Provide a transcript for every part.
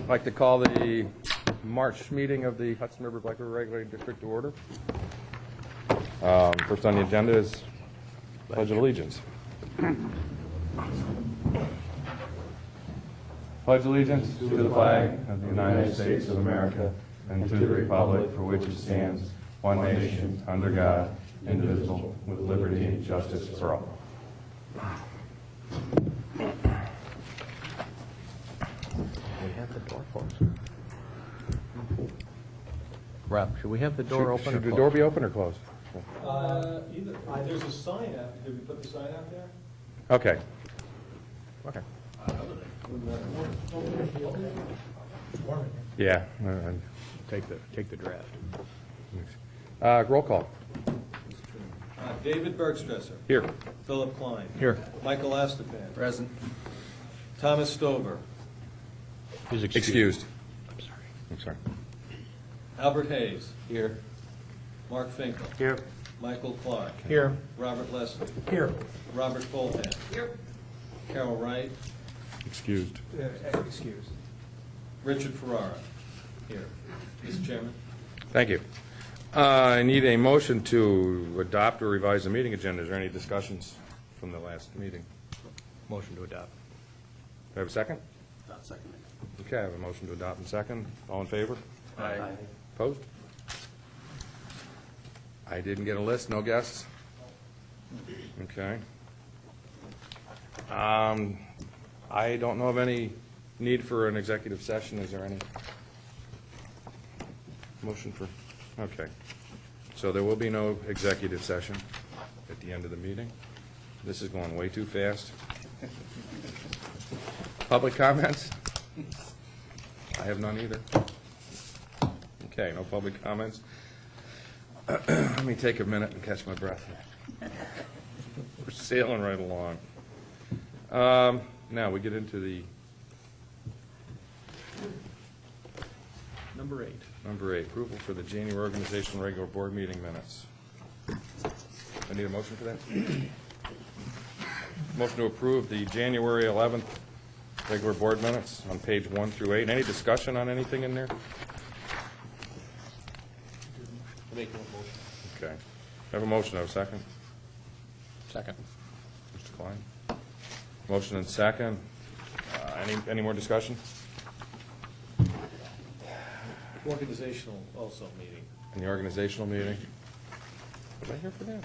I'd like to call the March meeting of the Hudson River Black River Regulating District to order. First on the agenda is Pledge of Allegiance. Pledge allegiance to the flag of the United States of America and to the republic for which it stands, one nation, under God, indivisible, with liberty and justice for all. We have the door closed. Rob, should we have the door open? Should the door be open or closed? Either. There's a sign out. Did we put the sign out there? Okay. Okay. Yeah. Take the draft. Roll call. David Bergstresser. Here. Philip Klein. Here. Michael Astaphan. Present. Thomas Stover. He's Excused. I'm sorry. Albert Hayes. Here. Mark Finkel. Here. Michael Clark. Here. Robert Leslie. Here. Robert Foltan. Here. Carol Wright. Excused. Excused. Richard Ferrara. Here. Mr. Chairman. Thank you. I need a motion to adopt or revise the meeting agenda. Is there any discussions from the last meeting? Motion to adopt. Do I have a second? Not second. Okay, I have a motion to adopt and second. All in favor? Aye. Opposed? I didn't get a list. No guests? Okay. I don't know of any need for an executive session. Is there any motion for? Okay. So there will be no executive session at the end of the meeting. This is going way too fast. Public comments? I have none either. Okay, no public comments. Let me take a minute and catch my breath here. We're sailing right along. Now we get into the Number 8. number 8, approval for the January organizational regular board meeting minutes. I need a motion for that. Motion to approve the January 11th regular board minutes on page 1 through 8. Any discussion on anything in there? Make a motion. Okay. I have a motion. I have a second. Second. Mr. Klein. Motion and second. Any more discussion? Organizational also meeting. In the organizational meeting? Was I here for that?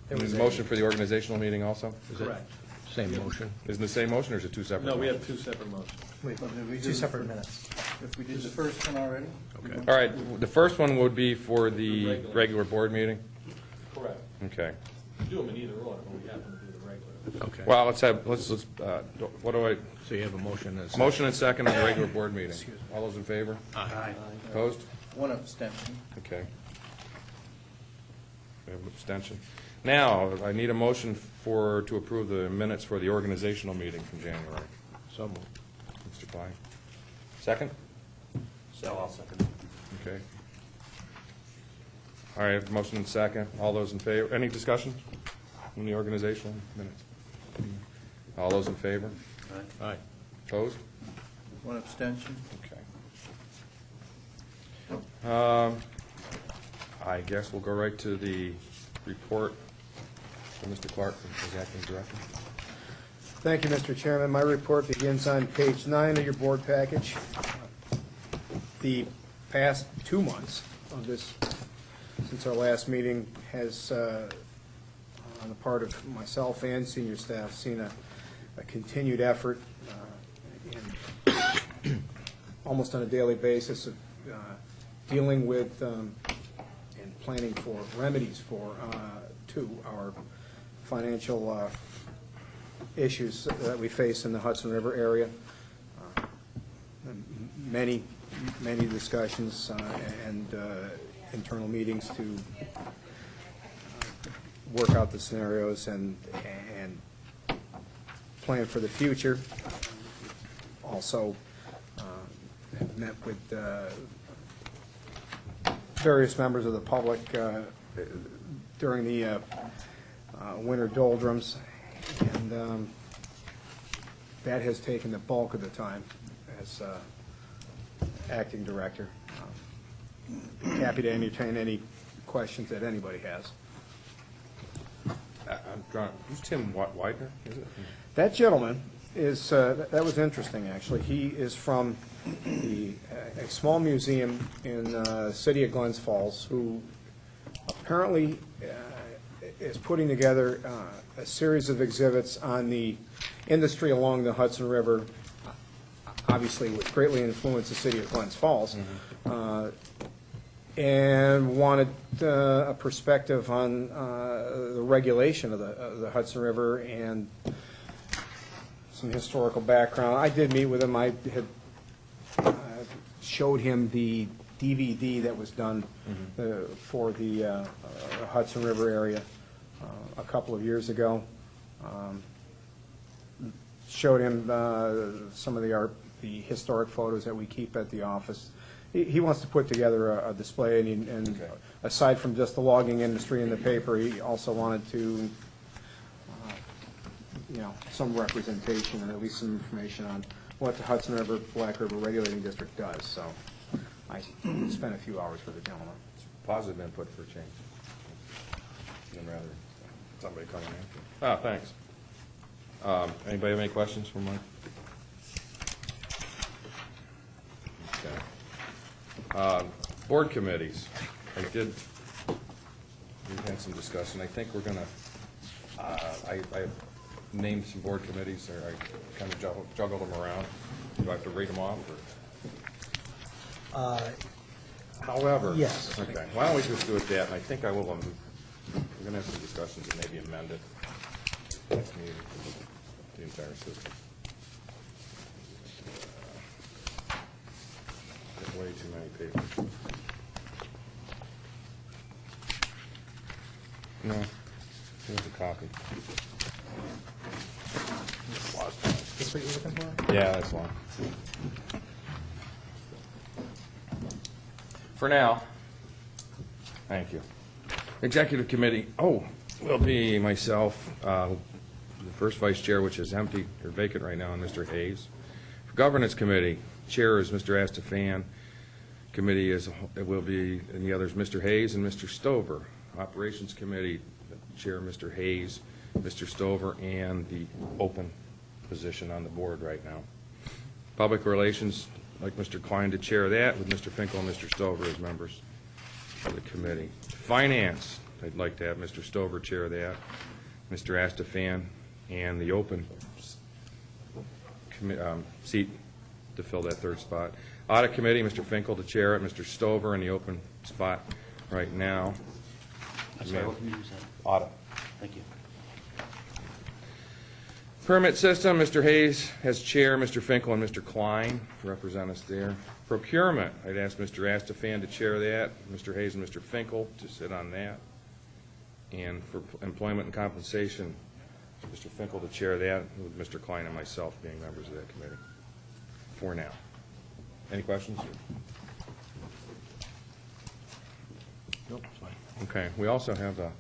There was There's a motion for the organizational meeting also? Is it Correct. same motion? Isn't it the same motion or is it two separate? No, we motions? have two separate motions. Wait, two separate minutes. If we did the first one already? Okay. All right, the first one would be for the regular board meeting? Correct. Okay. Do them in either order, but we happen to do the regular. Okay. Well, let's, what do I, So you have a motion and a second. motion and second on the regular board meeting. All those in favor? Aye. Opposed? One abstention. Okay. We have an abstention. Now, I need a motion to approve the minutes for the organizational meeting from January. So moved. Mr. Klein. Second? So I'll second. Okay. All right, motion and second. All those in favor? Any discussion on the organizational minutes? All those in favor? Aye. Opposed? One abstention. Okay. I guess we'll go right to the report from Mr. Clark, as acting director. Thank you, Mr. Chairman. My report begins on page 9 of your board package. The past 2 months of this, since our last meeting, has, on the part of myself and senior staff, seen a continued effort in almost on a daily basis of dealing with and planning for remedies to our financial issues that we face in the Hudson River area. Many discussions and internal meetings to work out the scenarios and plan for the future. Also have met with various members of the public during the winter doldrums, and that has taken the bulk of the time as acting director. Happy to entertain any questions that anybody has. I'm drawing, who's Tim Widener, is it? That gentleman is, that was interesting, actually. He is from a small museum in the city of Glens Falls, who apparently is putting together a series of exhibits on the industry along the Hudson River, obviously which greatly influenced the city of Glens Falls, and wanted a perspective on the regulation of the Hudson River and some historical background. I did meet with him. I had showed him the DVD that was done for the Hudson River area a couple of years ago. Showed him some of the historic photos that we keep at the office. He wants to put together a display, and Okay. aside from just the logging industry in the paper, he also wanted to, some representation and at least some information on what the Hudson River Black River Regulating District does. So I spent a few hours with the gentleman. Positive input for change. Than rather somebody coming after. Ah, thanks. Anybody have any questions for Mike? Okay. Board committees. We had some discussion. I think we're going to, I named some board committees, or I kind of juggled them around. Do I have to read them off? Or? However. Yes. Okay, why don't we just do it that, and I think I will, we're going to have some discussions and maybe amend it next meeting for the entire system. Way too many papers. No, here's a copy. This what you're looking for? Yeah, that's one. For now, thank you. Executive committee, will be myself, the first vice chair, which is empty or vacant right now, and Mr. Hayes. For governance committee, chair is Mr. Astafan. Committee it will be, and the others, Mr. Hayes and Mr. Stover. Operations committee, chair Mr. Hayes, Mr. Stover, and the open position on the board right now. Public relations, like Mr. Klein to chair that, with Mr. Finkel and Mr. Stover as members of the committee. Finance, I'd like to have Mr. Stover chair that, Mr. Astafan, and the open seat to fill that third spot. Audit committee, Mr. Finkel to chair it, Mr. Stover in the open spot right now. I'm sorry, what committee was that? Audit. Thank you. Permit system, Mr. Hayes as chair, Mr. Finkel and Mr. Klein represent us there. Procurement, I'd ask Mr. Astafan to chair that, Mr. Hayes and Mr. Finkel to sit on that. And for employment and compensation, Mr. Finkel to chair that, with Mr. Klein and myself being members of that committee. For now. Any questions? Nope, it's fine. Okay, we also have a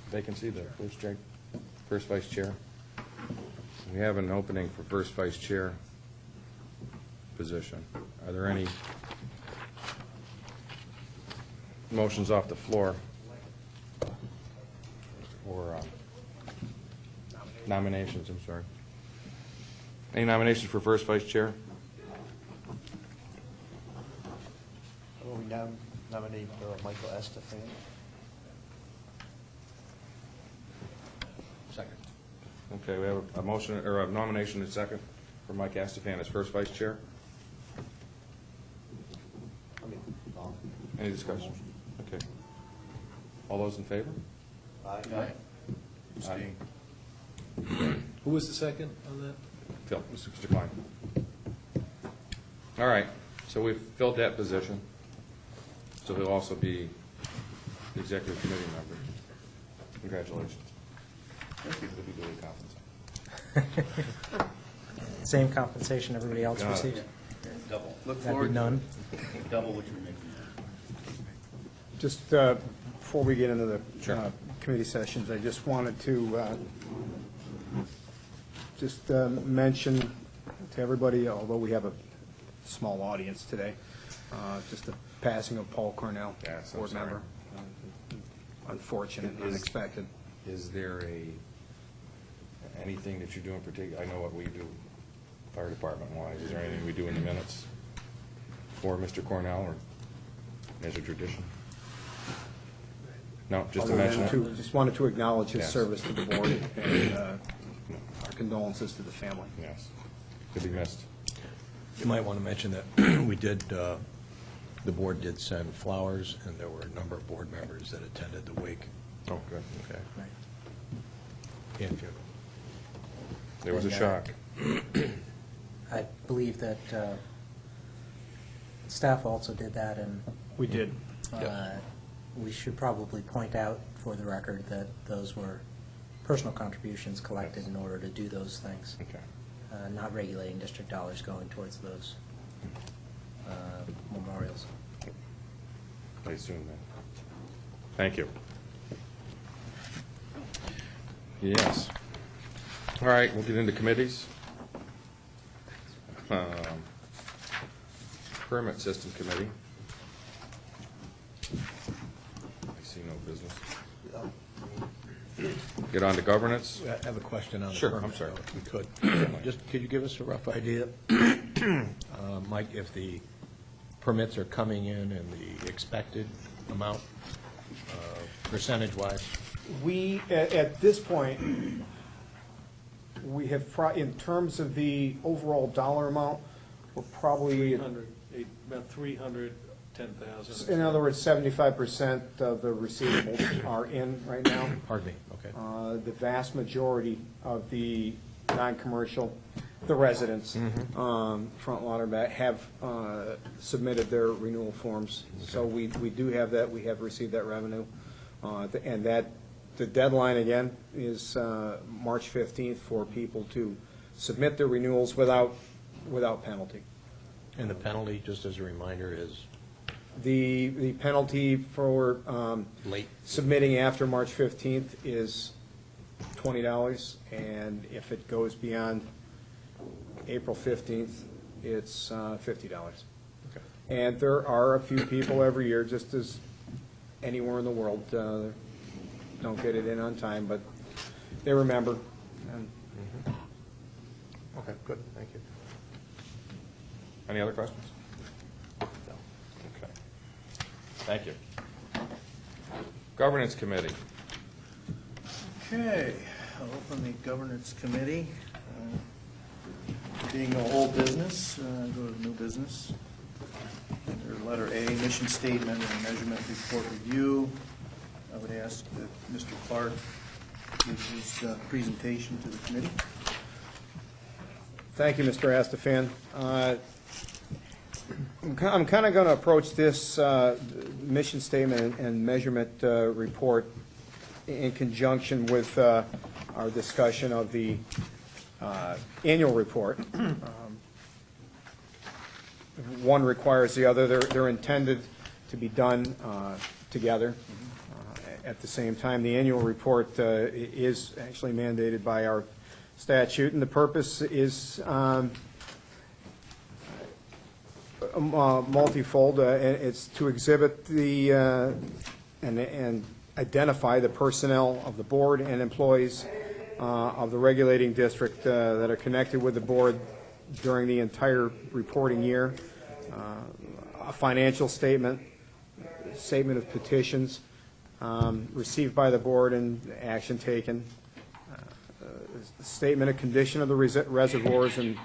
vacancy, the first vice chair. We have an opening for first vice chair position. Are there any motions off the floor or nominations? I'm sorry. Any nominations for first vice chair? Will we nominate Michael Estefan? Second. Okay, we have a motion, or a nomination and second for Mike Astafan as first vice chair. Any discussion? Okay. All those in favor? Aye. Aye. Who was the second on that? Phil, Mr. Klein. All right, so we've filled that position. So he'll also be the executive committee member. Congratulations. He'll be duly compensated. Same compensation everybody else Got it. receives? Double. Look That'd be forward, none? Double what you're making. Just before we get into the Sure. committee sessions, I just wanted to just mention to everybody, although we have a small audience today, just the passing of Paul Cornell, Yes, I'm board sorry. member. Unfortunate, Is- unexpected. Is there anything that you do in particular? I know what we do fire department wise. Is there anything we do in the minutes for Mr. Cornell or as a tradition? No, just to Other mention than it? just wanted to acknowledge his Yes. service to the board and our condolences to the family. Yes. To be missed. You might want to mention that we did, the board did send flowers, and there were a number of board members that attended the wake. Oh, good. Okay. And funeral. There was a And, shock. I believe that staff also did that, and We did. we should probably point out for the record that those were personal contributions collected in order to do those things, Okay. not regulating district dollars going towards those memorials. I assume that. Thank you. Yes. All right, we'll get into committees. Permit System Committee. I see no business. Get on to governance. I have a question on the Sure, permit, I'm sorry. if we could. Just, could you give us a rough idea, Mike, if the permits are coming in the expected amount, percentage-wise? We, at this point, we have, in terms of the overall dollar amount, we're probably, About 310,000. in other words, 75% of the receivables are in right now. Pardon me, okay. The vast majority of the non-commercial, the residents, front lawn or back, have submitted their renewal forms. So we do have that, we have received that revenue. And that, the deadline again is March 15th for people to submit their renewals without penalty. And the penalty, just as a reminder, is The penalty for late? submitting after March 15th is $20, and if it goes beyond April 15th, it's $50. Okay. And there are a few people every year, just as anywhere in the world, don't get it in on time, but they remember. And Okay, good, thank you. Any other questions? Okay. Thank you. Governance Committee. Okay, I'll open the governance committee. Being no old business, go to new business. Under letter A, mission statement and measurement report review. I would ask that Mr. Clark give his presentation to the committee. Thank you, Mr. Astafan. I'm kind of going to approach this mission statement and measurement report in conjunction with our discussion of the annual report. One requires the other. They're intended to be done together at the same time. The annual report is actually mandated by our statute, and the purpose is multifold. It's to exhibit the and identify the personnel of the board and employees of the regulating district that are connected with the board during the entire reporting year, a financial statement, statement of petitions received by the board and action taken, statement of condition of the reservoirs, and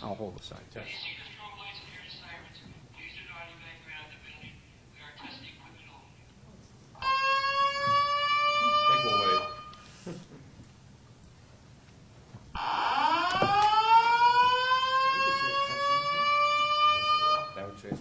I'll hold aside. Please see the strobe lights and hear the sirens. Please do not evacuate out of the building. We are testing equipment only. I think we'll wait. That would chase me.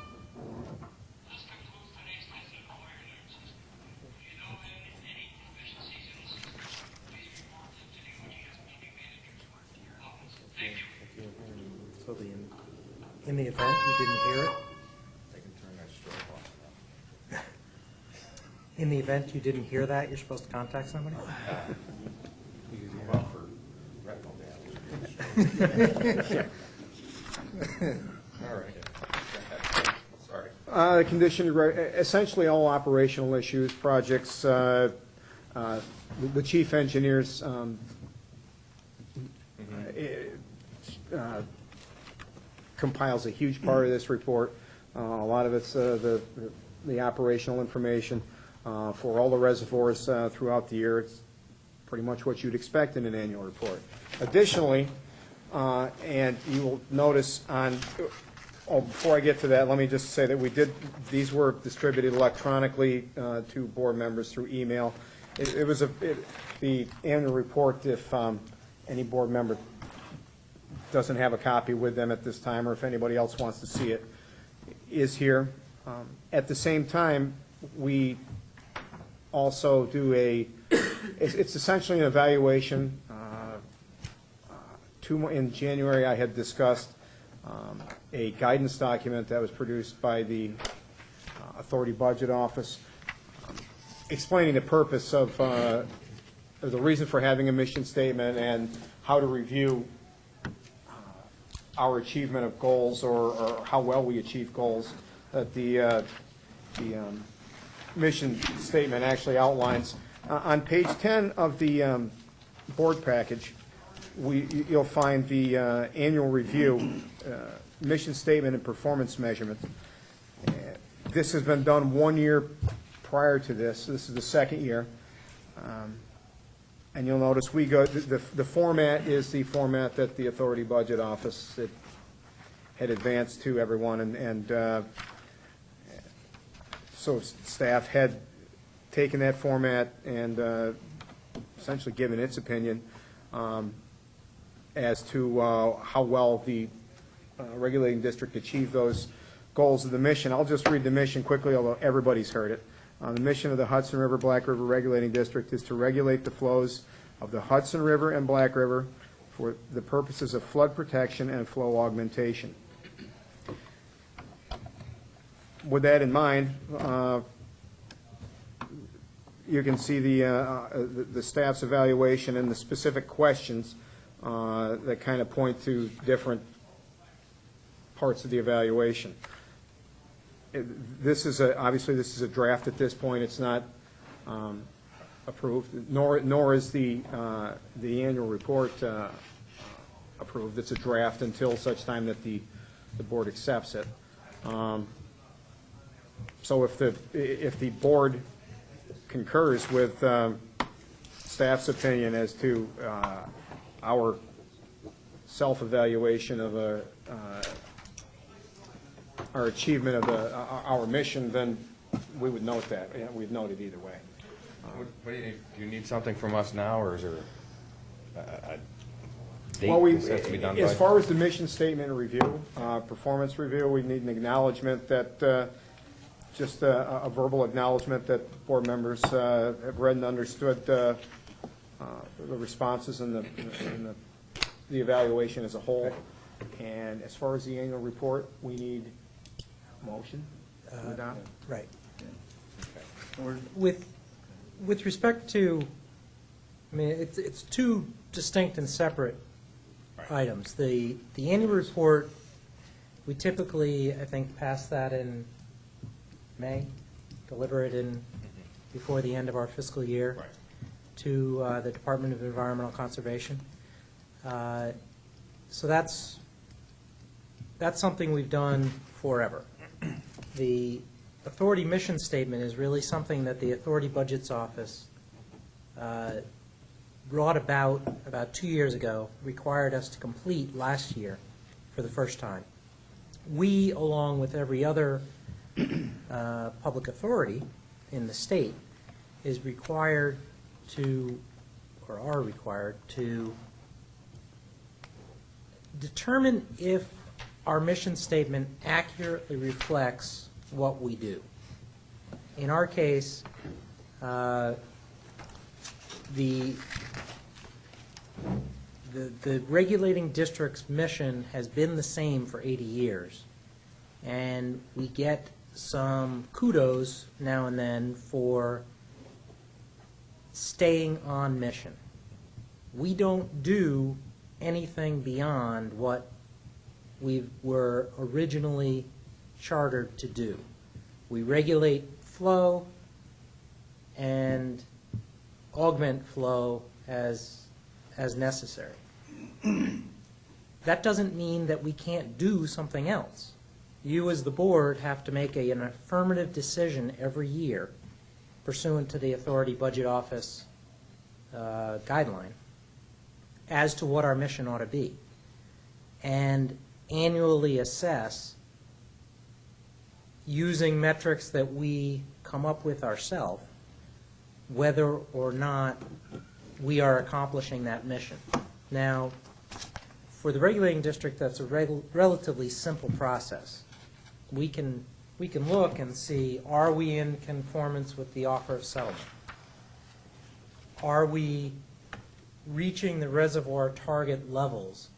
This concludes today's testing of the fire alarm system. If you know of any deficiencies in the system, please report them to the OGSPD managers or to your office. Thank you. So in the event you didn't hear it, I can turn that strobe In the event you didn't hear that, you're supposed to contact somebody? Well, for retinal damage. All right. Sorry. The condition, essentially all operational issues, projects, the chief engineers compiles a huge part of this report. A lot of it's the operational information for all the reservoirs throughout the year. It's pretty much what you'd expect in an annual report. Additionally, and you will notice on, before I get to that, let me just say that these were distributed electronically to board members through email. The annual report, if any board member doesn't have a copy with them at this time, or if anybody else wants to see it, is here. At the same time, we also do it's essentially an evaluation. In January, I had discussed a guidance document that was produced by the Authority Budget Office explaining the purpose of, the reason for having a mission statement and how to review our achievement of goals or how well we achieve goals. That the mission statement actually outlines. On page 10 of the board package, you'll find the annual review, mission statement and performance measurement. This has been done 1 year prior to this. This is the second year. And you'll notice the format is the format that the Authority Budget Office had advanced to everyone, and so staff had taken that format and essentially given its opinion as to how well the regulating district achieved those goals of the mission. I'll just read the mission quickly, although everybody's heard it. The mission of the Hudson River Black River Regulating District is to regulate the flows of the Hudson River and Black River for the purposes of flood protection and flow augmentation. With that in mind, you can see the staff's evaluation and the specific questions that kind of point to different parts of the evaluation. Obviously this is a draft at this point. It's not approved, nor is the annual report approved. It's a draft until such time that the board accepts it. So if the board concurs with staff's opinion as to our self-evaluation of our achievement of our mission, then we would note that. Yeah, we'd note it either way. What do you need? Do you need something from us now, or is there a date Well, this has to be done by? as far as the mission statement review, performance review, we need an acknowledgement that, just a verbal acknowledgement that board members have read and understood the responses and the evaluation as a whole. And as far as the annual report, we need a motion to adopt. Right. Or- With respect to, I mean, it's two distinct and separate items. The annual report, we typically, I think, pass that in May, deliver it in before the end of our fiscal year to the Department of Environmental Conservation. So that's something we've done forever. The authority mission statement is really something that the Authority Budgets Office brought about 2 years ago, required us to complete last year for the first time. We, along with every other public authority in the state, is required to, or are required to, determine if our mission statement accurately reflects what we do. In our case, the regulating district's mission has been the same for 80 years, and we get some kudos now and then for staying on mission. We don't do anything beyond what we were originally chartered to do. We regulate flow and augment flow as necessary. That doesn't mean that we can't do something else. You as the board have to make an affirmative decision every year pursuant to the Authority Budget Office guideline as to what our mission ought to be, and annually assess using metrics that we come up with ourselves whether or not we are accomplishing that mission. Now, for the regulating district, that's a relatively simple process. We can look and see, are we in conformance with the offer of settlement? Are we reaching the reservoir target levels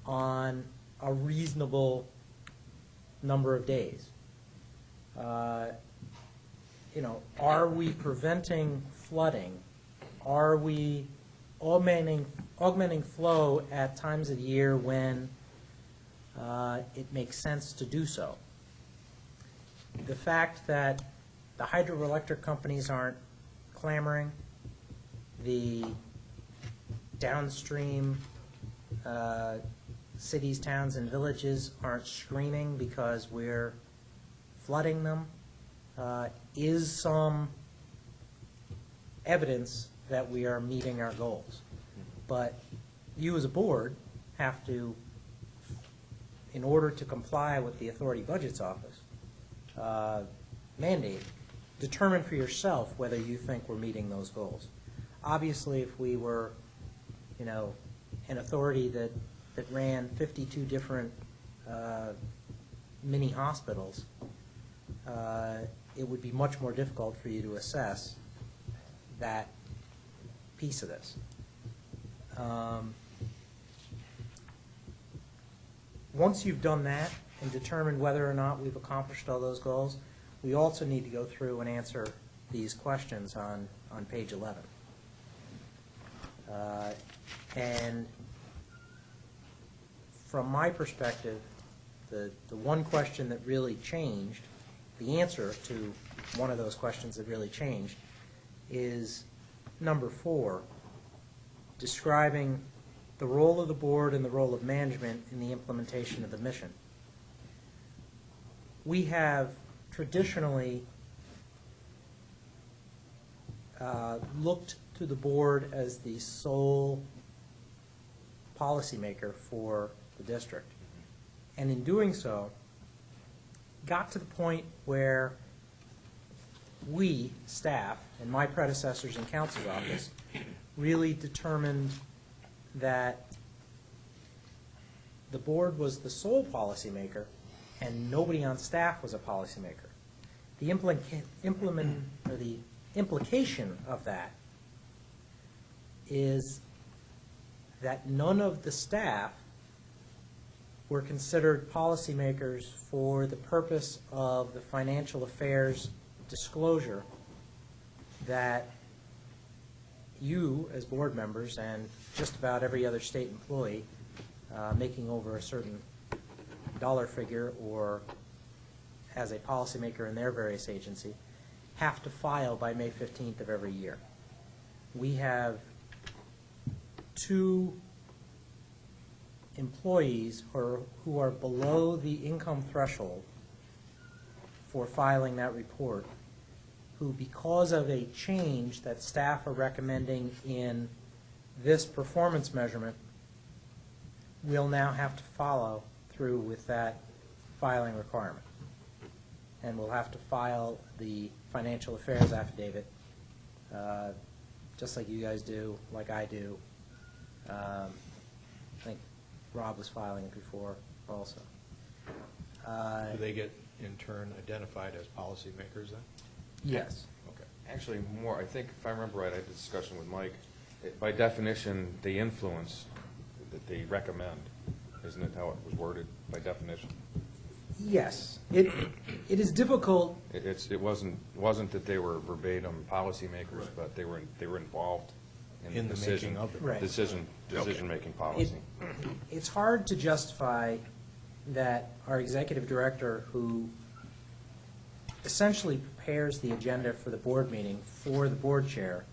on a reasonable number of days? Are we preventing flooding? Are we augmenting flow at times of the year when it makes sense to do so? The fact that the hydroelectric companies aren't clamoring, the downstream cities, towns, and villages aren't screaming because we're flooding them, is some evidence that we are meeting our goals. But you as a board have to, in order to comply with the Authority Budgets Office mandate, determine for yourself whether you think we're meeting those goals. Obviously, if we were, an authority that ran 52 different mini hospitals, it would be much more difficult for you to assess that piece of this. Once you've done that and determined whether or not we've accomplished all those goals, we also need to go through and answer these questions on page 11. And from my perspective, the one question that really changed, the answer to one of those questions that really changed, is number 4, describing the role of the board and the role of management in the implementation of the mission. We have traditionally looked to the board as the sole policymaker for the district. And in doing so, got to the point where we, staff, and my predecessors in counsel's office, really determined that the board was the sole policymaker and nobody on staff was a policymaker. The implication of that is that none of the staff were considered policymakers for the purpose of the financial affairs disclosure that you, as board members, and just about every other state employee making over a certain dollar figure or as a policymaker in their various agency, have to file by May 15th of every year. We have 2 employees who are below the income threshold for filing that report, who, because of a change that staff are recommending in this performance measurement, will now have to follow through with that filing requirement. And we'll have to file the financial affairs affidavit, just like you guys do, like I do. I think Rob was filing it before also. Do they get, in turn, identified as policymakers then? Yes. Okay. Actually, more, I think, if I remember right, I had a discussion with Mike. By definition, they influence, that they recommend. Isn't it how it was worded, by definition? Yes, it is difficult. It wasn't that they were verbatim policymakers, but they were involved in In the decision, making of the Right. decision-making policy. It's hard to justify that our executive director, who essentially prepares the agenda for the board meeting for the board chair,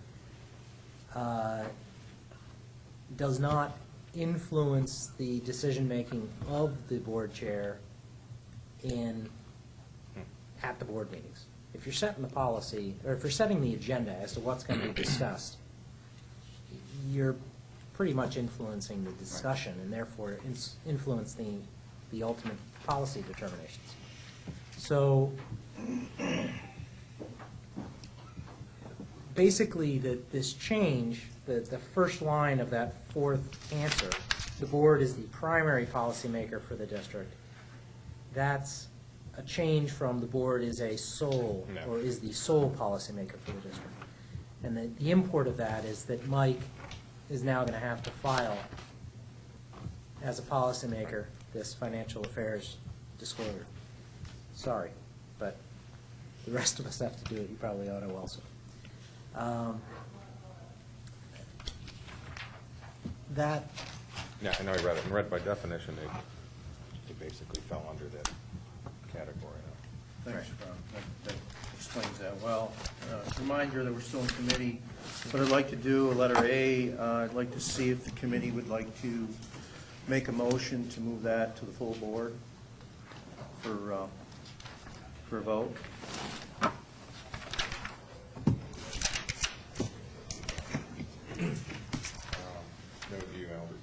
does not influence the decision-making of the board chair at the board meetings. If you're setting the policy, or if you're setting the agenda as to what's going to be discussed, you're pretty much influencing the discussion and therefore influencing the ultimate policy determinations. So basically, this change, the first line of that fourth answer, the board is the primary policymaker for the district, that's a change from the board is a sole, No. or is the sole policymaker for the district. And the import of that is that Mike is now going to have to file, as a policymaker, this financial affairs disclosure. Sorry, but the rest of us have to do it. You probably ought to also. That, Yeah, I know I read it, and read by definition, they basically fell under that category. Thanks, Ron. That explains that well. Reminder that we're still in committee. What I'd like to do, letter A, I'd like to see if the committee would like to make a motion to move that to the full board for a vote. No, do you, Albert?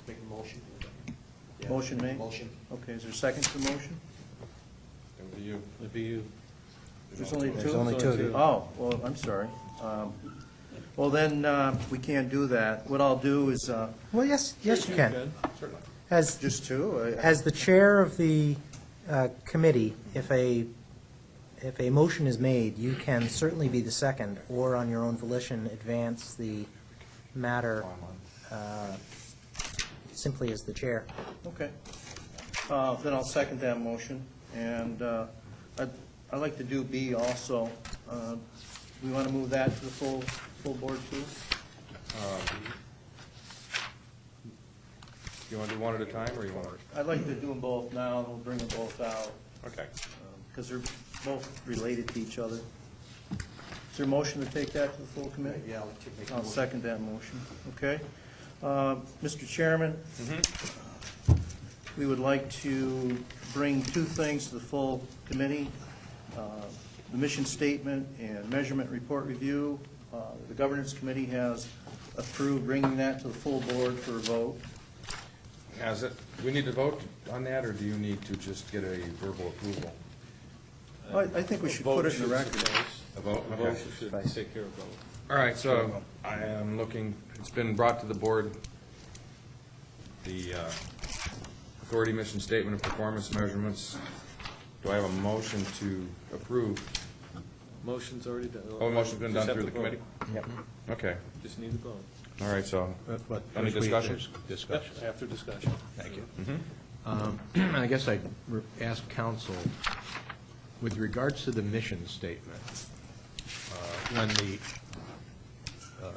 Make a motion. Motion made? Motion. Okay, is there a second to the motion? No, do you? Would be you. There's only two? There's only two. Oh, well, I'm sorry. Well, then, we can't do that. What I'll do is, well, yes, you can. Certainly. As just two? As the chair of the committee, if a motion is made, you can certainly be the second, or on your own volition, advance the matter simply as the chair. Okay. Then I'll second that motion. And I'd like to do B also. We want to move that to the full board too? You want to do one at a time, or you want to? I'd like to do them both now, and we'll bring them both out, Okay. because they're both related to each other. Is there a motion to take that to the full committee? Yeah, I'll second that motion. Okay. Mr. Chairman, we would like to bring two things to the full committee. The mission statement and measurement report review. The governance committee has approved bringing that to the full board for a vote. Has it, do we need to vote on that, or do you need to just get a verbal approval? I think we should put it in the record. A vote? The Okay. motion should take care of both. All right, so I am looking, it's been brought to the board, the authority mission statement of performance measurements. Do I have a motion to approve? Motion's already done. Oh, motion's been Just done have through the to vote. committee? Yep. Okay, Just need a vote. all right, so, But Any first we- discussion? there's Discussion. Yep, after discussion. Thank you. I guess I'd ask counsel, with regards to the mission statement, when the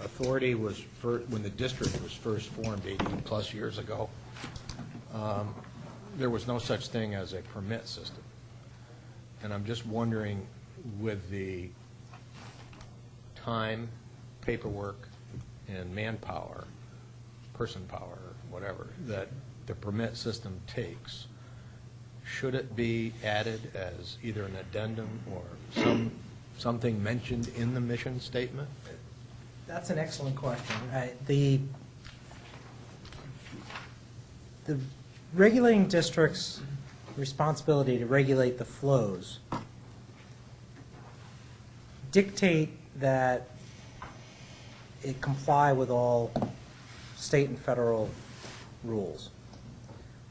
authority was, when the district was first formed 80-plus years ago, there was no such thing as a permit system. And I'm just wondering, with the time, paperwork, and manpower, person power, whatever, that the permit system takes, should it be added as either an addendum or something mentioned in the mission statement? That's an excellent question. The regulating district's responsibility to regulate the flows dictate that it comply with all state and federal rules.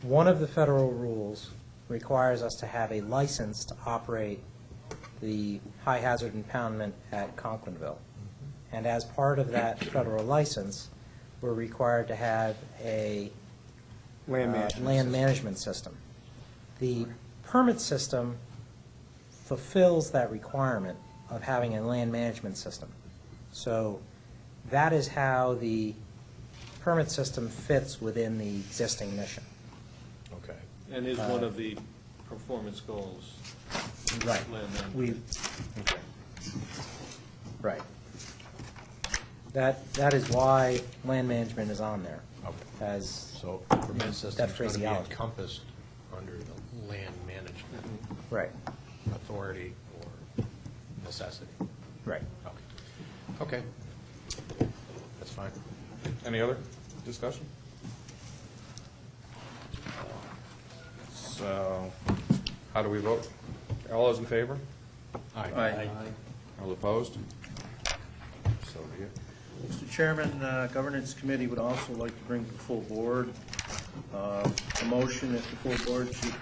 One of the federal rules requires us to have a license to operate the high hazard impoundment at Conklinville. And as part of that federal license, we're required to have a land management system. The permit system fulfills that requirement of having a land management system. So that is how the permit system fits within the existing mission. Okay. And is one of the performance goals. Right. Land management. We, right. That is why land management is on there, Okay. as So permit system is going to be phraseology. encompassed under the land management Right, authority or necessity. right. Okay. That's fine. Any other discussion? So, how do we vote? All those in favor? Aye. All opposed? So be it. Mr. Chairman, Governance Committee would also like to bring to the full board a motion that the full board should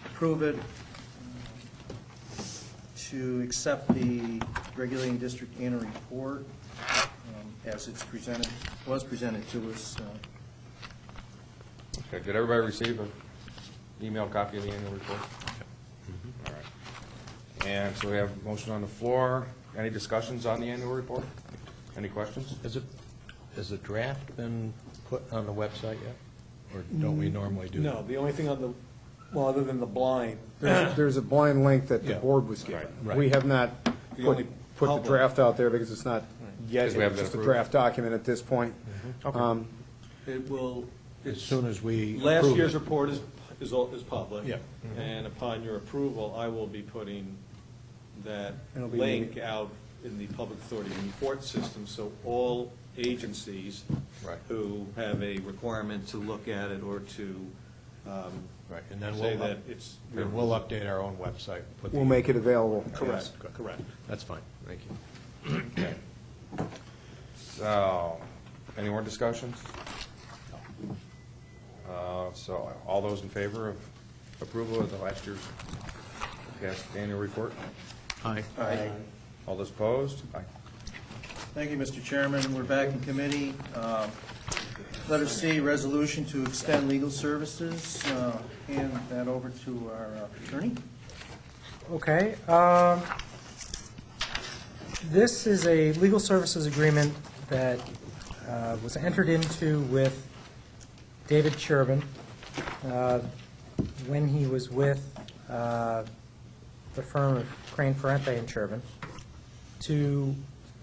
approve it to accept the regulating district annual report as it's was presented to us. Okay, did everybody receive an email copy of the annual report? All right. And so we have a motion on the floor. Any discussions on the annual report? Any questions? Has the draft been put on the website yet? Or don't we normally do that? No, the only thing on the, well, other than the blind, There's a blind link that the Yeah. board was given. Right. We have not The only put the public- draft out there because it's not yet, Because we haven't it's just a been draft document at this point. Okay. it will, As soon as we last approve year's it. report is public. Yeah. And upon your approval, I will be putting that It'll be link out in the public authority report system, so all agencies Right. who have a requirement to look at it or to Right, and then say we'll, that it's. and we'll update our own website. put the- We'll make it available. Correct, Good. correct. That's fine, thank you. Okay. So, any more discussions? So, all those in favor of approval of the last year's past annual report? Aye. All those opposed? Aye. Thank you, Mr. Chairman. We're back in committee. Letter C, resolution to extend legal services. Hand that over to our attorney. Okay. This is a legal services agreement that was entered into with David Chervin when he was with the firm of Crane, Ferrante and Chervin to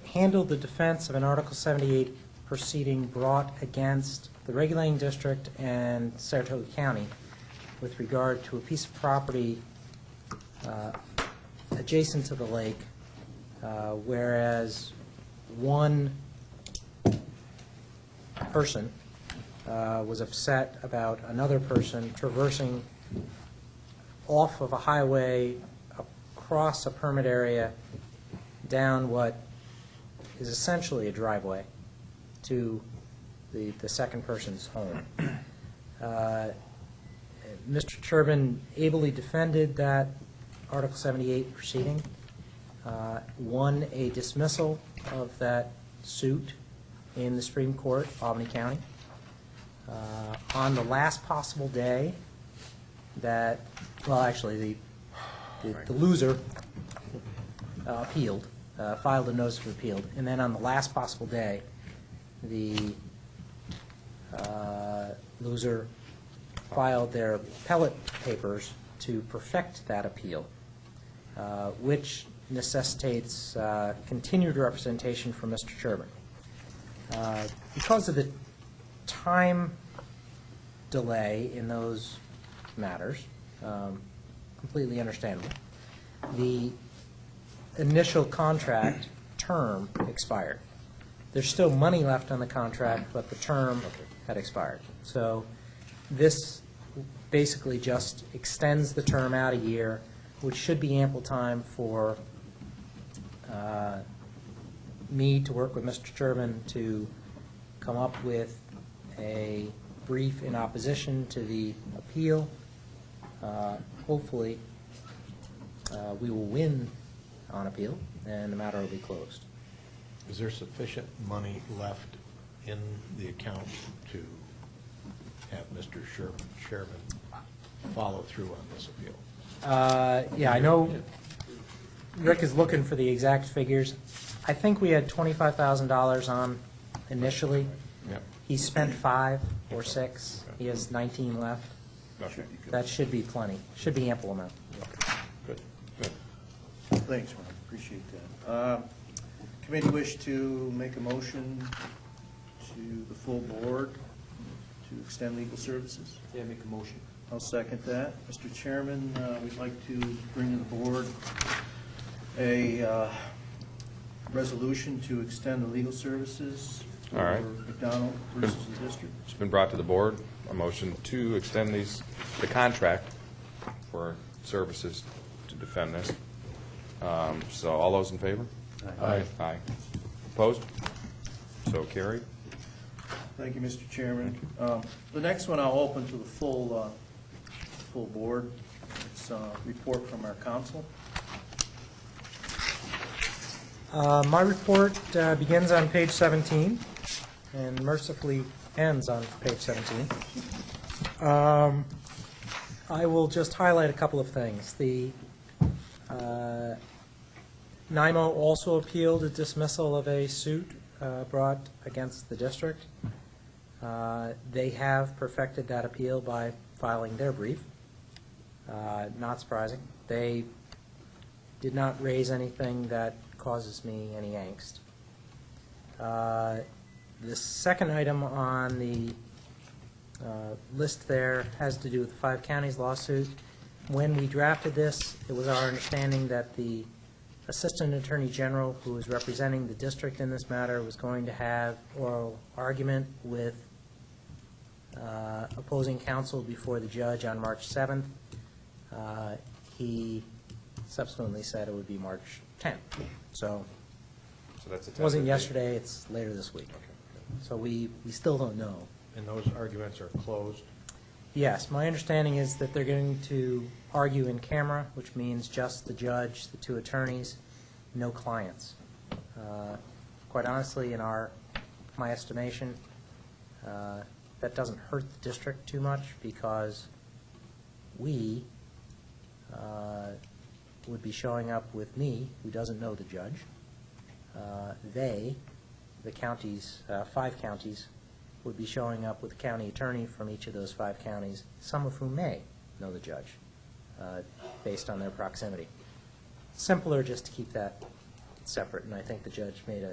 handle the defense of an Article 78 proceeding brought against the regulating district and Saratoga County with regard to a piece of property adjacent to the lake, whereas one person was upset about another person traversing off of a highway across a permit area down what is essentially a driveway to the second person's home. Mr. Chervin ably defended that Article 78 proceeding, won a dismissal of that suit in the Supreme Court, Albany County. On the last possible day that, well, actually, the loser appealed, filed a notice of appeal, and then on the last possible day, the loser filed their appellate papers to perfect that appeal, which necessitates continued representation from Mr. Chervin. Because of the time delay in those matters, completely understandable, the initial contract term expired. There's still money left on the contract, but the term had expired. So this basically just extends the term out a year, which should be ample time for me to work with Mr. Chervin to come up with a brief in opposition to the appeal. Hopefully, we will win on appeal, and the matter will be closed. Is there sufficient money left in the account to have Mr. Sherman follow through on this appeal. Yeah, I know Rick is looking for the exact figures. I think we had $25,000 on initially. Yep. He spent 5 or 6. He has 19 left. Okay, That should be plenty, should be ample amount. good, good. Thanks, Ron, appreciate that. Committee wish to make a motion to the full board to extend legal services? Yeah, make a motion. I'll second that. Mr. Chairman, we'd like to bring to the board a resolution to extend the legal services All right. for McDonald versus the district. It's been brought to the board, a motion to extend the contract for services to defend this. So all those in favor? Aye. Aye. Opposed? So carried. Thank you, Mr. Chairman. The next one I'll open to the full board. It's a report from our council. My report begins on page 17 and mercifully ends on page 17. I will just highlight a couple of things. The NIMO also appealed a dismissal of a suit brought against the district. They have perfected that appeal by filing their brief. Not surprising. They did not raise anything that causes me any angst. The second item on the list there has to do with the 5 counties lawsuit. When we drafted this, it was our understanding that the Assistant Attorney General, who is representing the district in this matter, was going to have oral argument with opposing counsel before the judge on March 7th. He subsequently said it would be March 10th. So So that's a it wasn't tentative date. yesterday, it's later this week. So we still don't know. And those arguments are closed? Yes, my understanding is that they're going to argue in camera, which means just the judge, the 2 attorneys, no clients. Quite honestly, in my estimation, that doesn't hurt the district too much because we would be showing up with me, who doesn't know the judge. They, the counties, 5 counties, would be showing up with the county attorney from each of those 5 counties, some of whom may know the judge, based on their proximity. Simpler just to keep that separate, and I think the judge made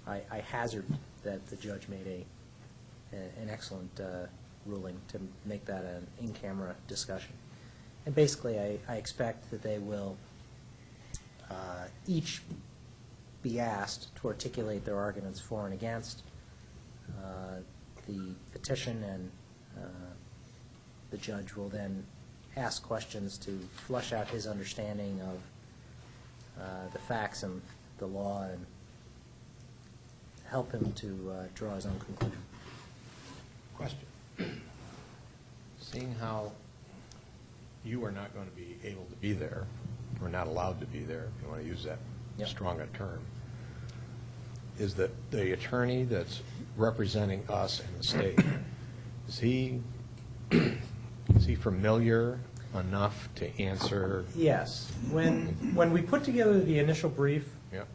I hazard that the judge made an excellent ruling to make that an in-camera discussion. And basically, I expect that they will each be asked to articulate their arguments for and against the petition, and the judge will then ask questions to flush out his understanding of the facts and the law and help him to draw his own conclusion. Question. Seeing how you are not going to be able to be there, or not allowed to be there, if you want to use that Yep. strong a term, is that the attorney that's representing us in the state, is he familiar enough to answer? Yes. When we put together the initial brief Yep.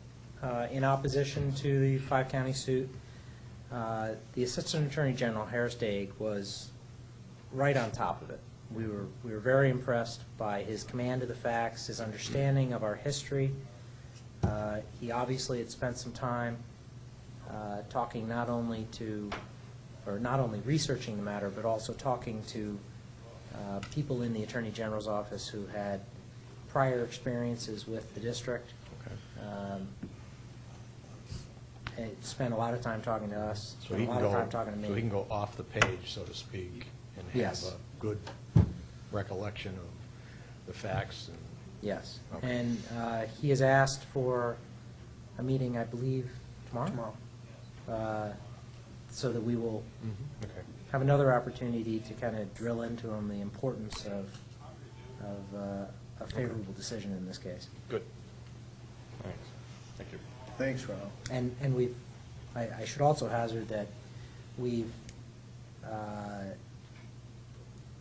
in opposition to the 5-county suit, the Assistant Attorney General, Harris Daig, was right on top of it. We were very impressed by his command of the facts, his understanding of our history. He obviously had spent some time talking not only researching the matter, but also talking to people in the Attorney General's office who had prior experiences with the district. Okay. And spent a lot of time talking to us, So spent he a can lot go, of time talking to me. so he can go off the page, so to speak, and have Yes. a good recollection of the facts. And Yes. Okay. And he has asked for a meeting, I believe, tomorrow? So that we will Okay. have another opportunity to kind of drill into him the importance of a favorable decision in this case. Good. Thanks. Thank you. Thanks, Ron. And I should also hazard that we've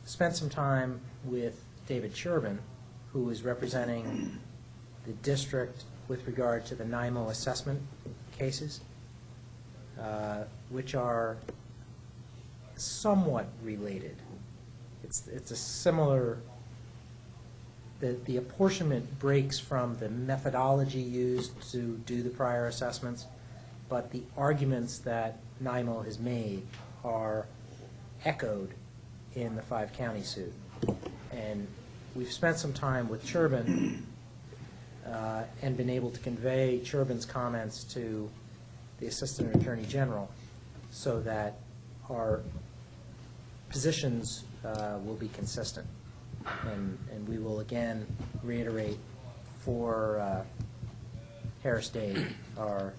spent some time with David Chervin, who is representing the district with regard to the NIMO assessment cases, which are somewhat related. It's a similar, the apportionment breaks from the methodology used to do the prior assessments, but the arguments that NIMO has made are echoed in the 5-county suit. And we've spent some time with Chervin and been able to convey Chervin's comments to the Assistant Attorney General so that our positions will be consistent. And we will again reiterate for Harris Dade, our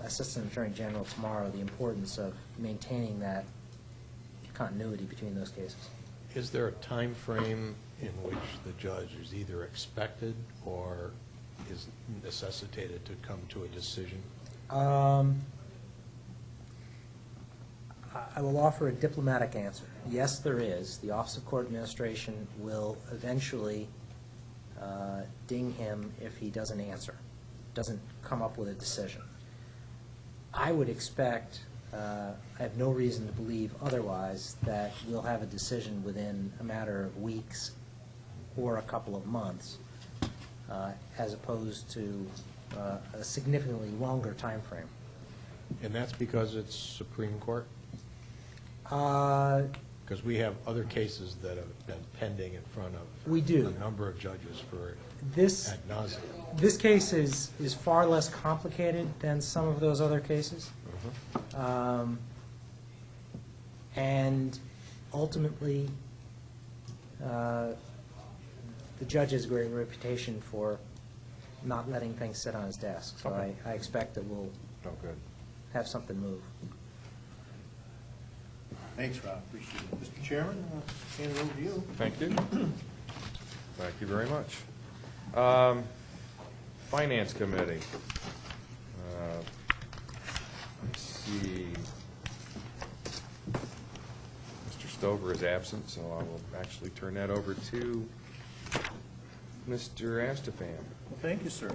Assistant Attorney General, tomorrow, the importance of maintaining that continuity between those cases. Is there a time frame in which the judge is either expected or is necessitated to come to a decision? I will offer a diplomatic answer. Yes, there is. The Office of Court Administration will eventually ding him if he doesn't answer, doesn't come up with a decision. I would expect, I have no reason to believe otherwise, that we'll have a decision within a matter of weeks or a couple of months, as opposed to a significantly longer time frame. And that's because it's Supreme Court? Uh, Because we have other cases that have been pending in front of We do. a number of judges for This, ad nauseum. this case is far less complicated than some of those other cases. And ultimately, the judge has a great reputation for not letting things sit on his desk. So Okay. I expect that we'll Oh, good. have something move. Thanks, Rob, appreciate it. Mr. Chairman, hand it over to you. Thank you. Thank you very much. Finance Committee. Let's see. Mr. Stover is absent, so I will actually turn that over to Mr. Astafan. Well, thank you, sir.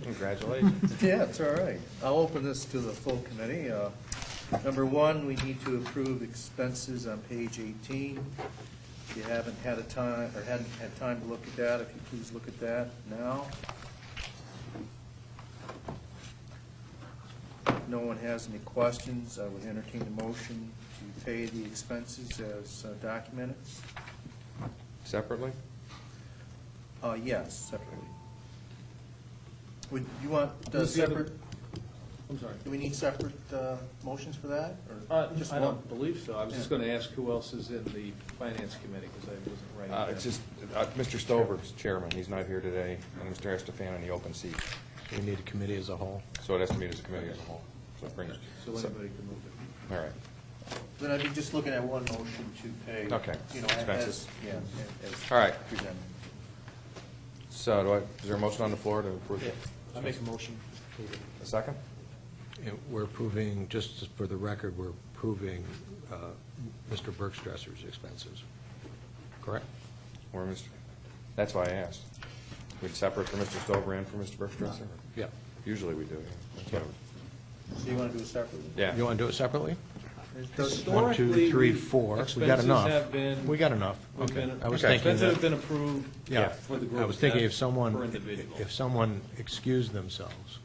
Congratulations. Yeah, it's all right. I'll open this to the full committee. Number one, we need to approve expenses on page 18. If you haven't had a time, or hadn't had time to look at that, if you please look at that now. If no one has any questions, I would entertain a motion to pay the expenses as documented. Separately? Yes, separately. Would you want Who's the other- separate, I'm sorry. do we need separate motions for that, or just I one? don't believe so. I was just going to ask who else is in the Finance Committee, because I wasn't writing it It's down. just, Mr. Stover's chairman, he's not here today, and Mr. Astafan in the open seat. We need a committee as a whole. So it has to meet as a committee as a whole. So bring it. So anybody can move it. All right. Then I'd be just looking at one motion to pay. Okay. You know, Expenses. as All right. presented. So is there a motion on the floor to approve it? I make a motion. A second? And we're approving, just for the record, we're approving Mr. Bergstresser's expenses, correct? Or Mr., that's why I asked. We'd separate for Mr. Stover and for Mr. Bergstresser? Yeah. Usually we do, yeah. That's what I was- So you want to do it separately? Yeah. You want to do it separately? Historically, 1, 2, 3, 4. We got enough. Expenses have been. We got enough. we've Okay. been- I was Okay. thinking Expenses have that, been approved yeah, for the group. I was thinking not if someone, per individual. if someone excused themselves,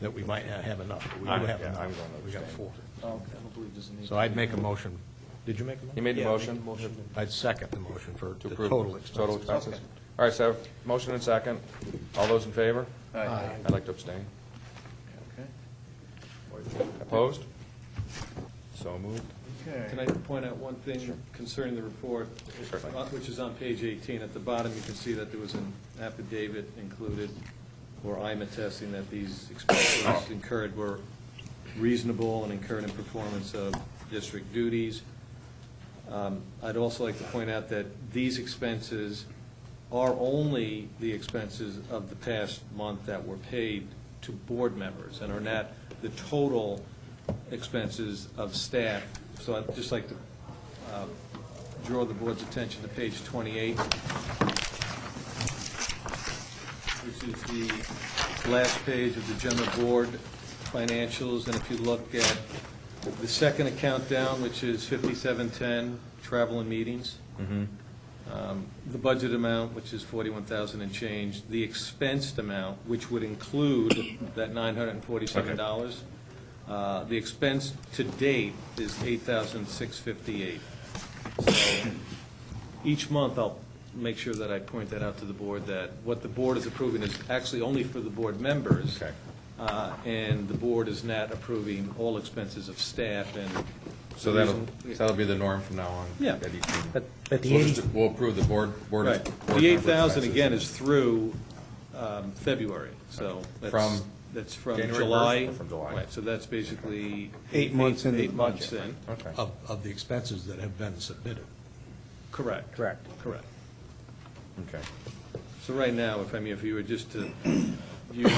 that we might not have enough. But we do I'm- have yeah, enough. I'm going to We got abstain. 4. I don't believe there's a need. So I'd make a motion. Did you make a motion? You made the Yeah, motion? make a motion. I'd second the motion for To the approve total expenses. Total expenses? Okay. All right, so motion and second. All those in favor? Aye. I'd like to abstain. Okay. Opposed? So moved. Can I Okay. point out one thing concerning the report, Certainly. which is on page 18? At the bottom, you can see that there was an affidavit included, or I'm attesting that these expenses incurred were reasonable and incurred in performance of district duties. I'd also like to point out that these expenses are only the expenses of the past month that were paid to board members and are not the total expenses of staff. So I'd just like to draw the board's attention to page 28, which is the last page of the general board financials. And if you look at the second account down, which is 5710, travel and meetings, the budget amount, which is 41,000 and change, the expensed amount, which would include that $947, the expense to date is $8,658. So each month, I'll make sure that I point that out to the board, that what the board is approving is actually only for the board members. Okay. And the board is not approving all expenses of staff and. So that'll be the norm from now on? Yeah. At each meeting. But the We'll 80, just- We'll approve the board. Right. board The member 8,000, expenses. again, is through February, so From that's from January July. 1st or from July? Right, so that's basically. 8 months into the 8 months budget. in. Okay. Of the expenses that have been submitted. Correct. correct. Correct. Okay. So right now, if you were just to use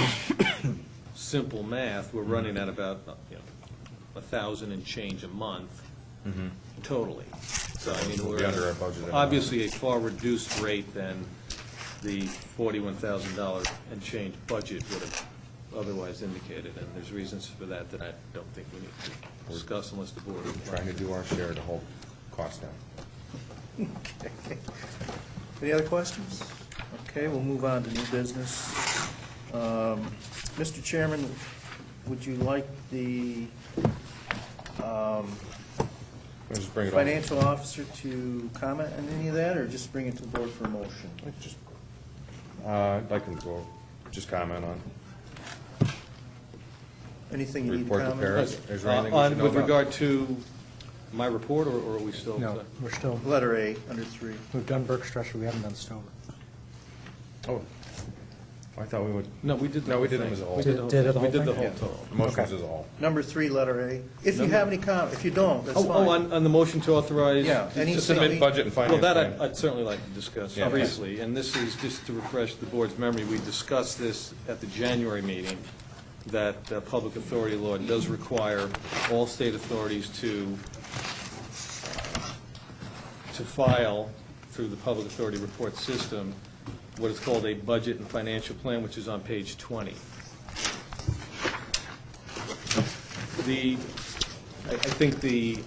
simple math, we're running at about, 1,000 and change a month totally. So, I mean, We'll be we're under our budget anyway. obviously a far reduced rate than the $41,000 and change budget would have otherwise indicated, and there's reasons for that that I don't think we need to discuss unless the board. Trying to do our share to hold costs down. Any other questions? Okay, we'll move on to new business. Mr. Chairman, would you like the We'll just bring it on. financial officer to comment on any of that, or just bring it to the board for a motion? Just, I'd like him to go, just comment on Anything you need to report to comment? Paris. Is there anything we should know With about? regard to my report, or are we still? No, we're still, Letter A, under 3. we've done Berkshire, we haven't done Stover. Oh, I thought we would, No, we did. the No, we whole did them thing. as a whole. We did the whole Did it the thing. whole We did the thing? whole total. the motion was Okay. as a whole. Number 3, letter A. If you have any comment, if you don't, that's fine. On the motion to authorize? Yeah, any- To submit budget and Well, finance that plan. I'd certainly like to discuss Yeah. briefly, and this is just to refresh the board's memory. We discussed this at the January meeting, that public authority law does require all state authorities to file through the public authority report system what is called a budget and financial plan, which is on page 20. I think the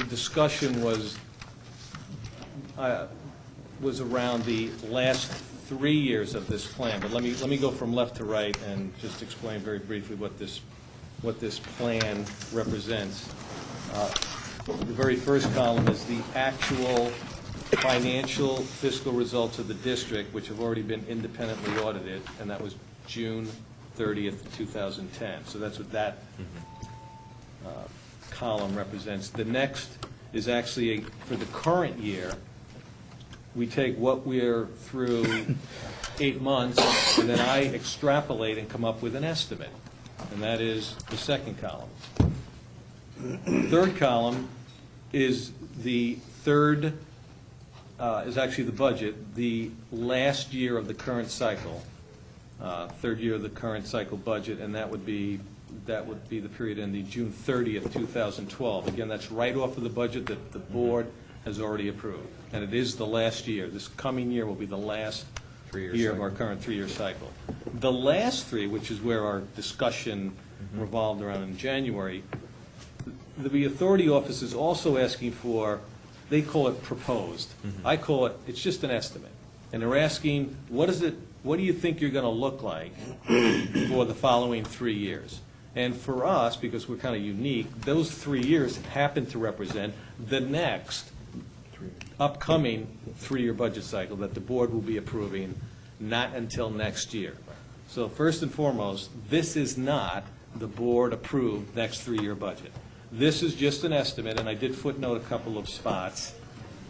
discussion was around the last 3 years of this plan, but let me go from left to right and just explain very briefly what this plan represents. The very first column is the actual financial fiscal results of the district, which have already been independently audited, and that was June 30th, 2010. So that's what that column represents. The next is actually, for the current year, we take what we're through 8 months, and then I extrapolate and come up with an estimate, and that is the second column. Third column is the third, is actually the budget, the last year of the current cycle, third year of the current cycle budget, and that would be the period ending June 30th, 2012. Again, that's right off of the budget that the board has already approved, and it is the last year. This coming year will be the last 3-year year of cycle. our current 3-year cycle. The last 3, which is where our discussion revolved around in January, the authority office is also asking for, they call it proposed. I call it, it's just an estimate. And they're asking, what do you think you're going to look like for the following 3 years? And for us, because we're kind of unique, those 3 years happen to represent the next upcoming 3-year budget cycle that the board will be approving, not until next year. So first and foremost, this is not the board-approved next 3-year budget. This is just an estimate, and I did footnote a couple of spots.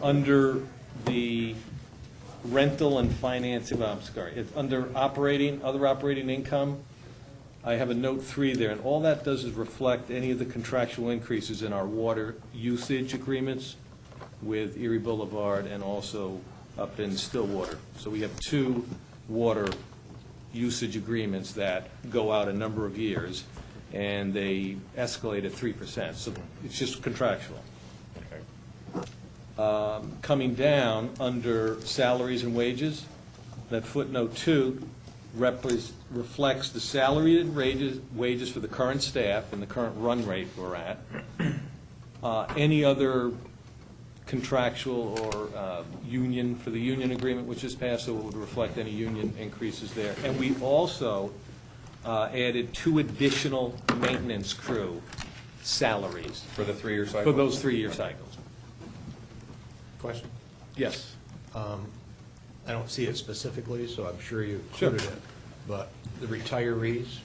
Under the rental and financing, it's under other operating income, I have a note 3 there, and all that does is reflect any of the contractual increases in our water usage agreements with Erie Boulevard and also up in Stillwater. So we have 2 water usage agreements that go out a number of years, and they escalate at 3%, so it's just contractual. Coming down under salaries and wages, that footnote 2 reflects the salaried wages for the current staff and the current run rate we're at. Any other contractual or union, for the union agreement which is passed, so it would reflect any union increases there. And we also added 2 additional maintenance crew salaries For the 3-year cycle? for those 3-year cycles. Question? Yes. I don't see it specifically, so I'm sure you Sure. included it, but the retirees'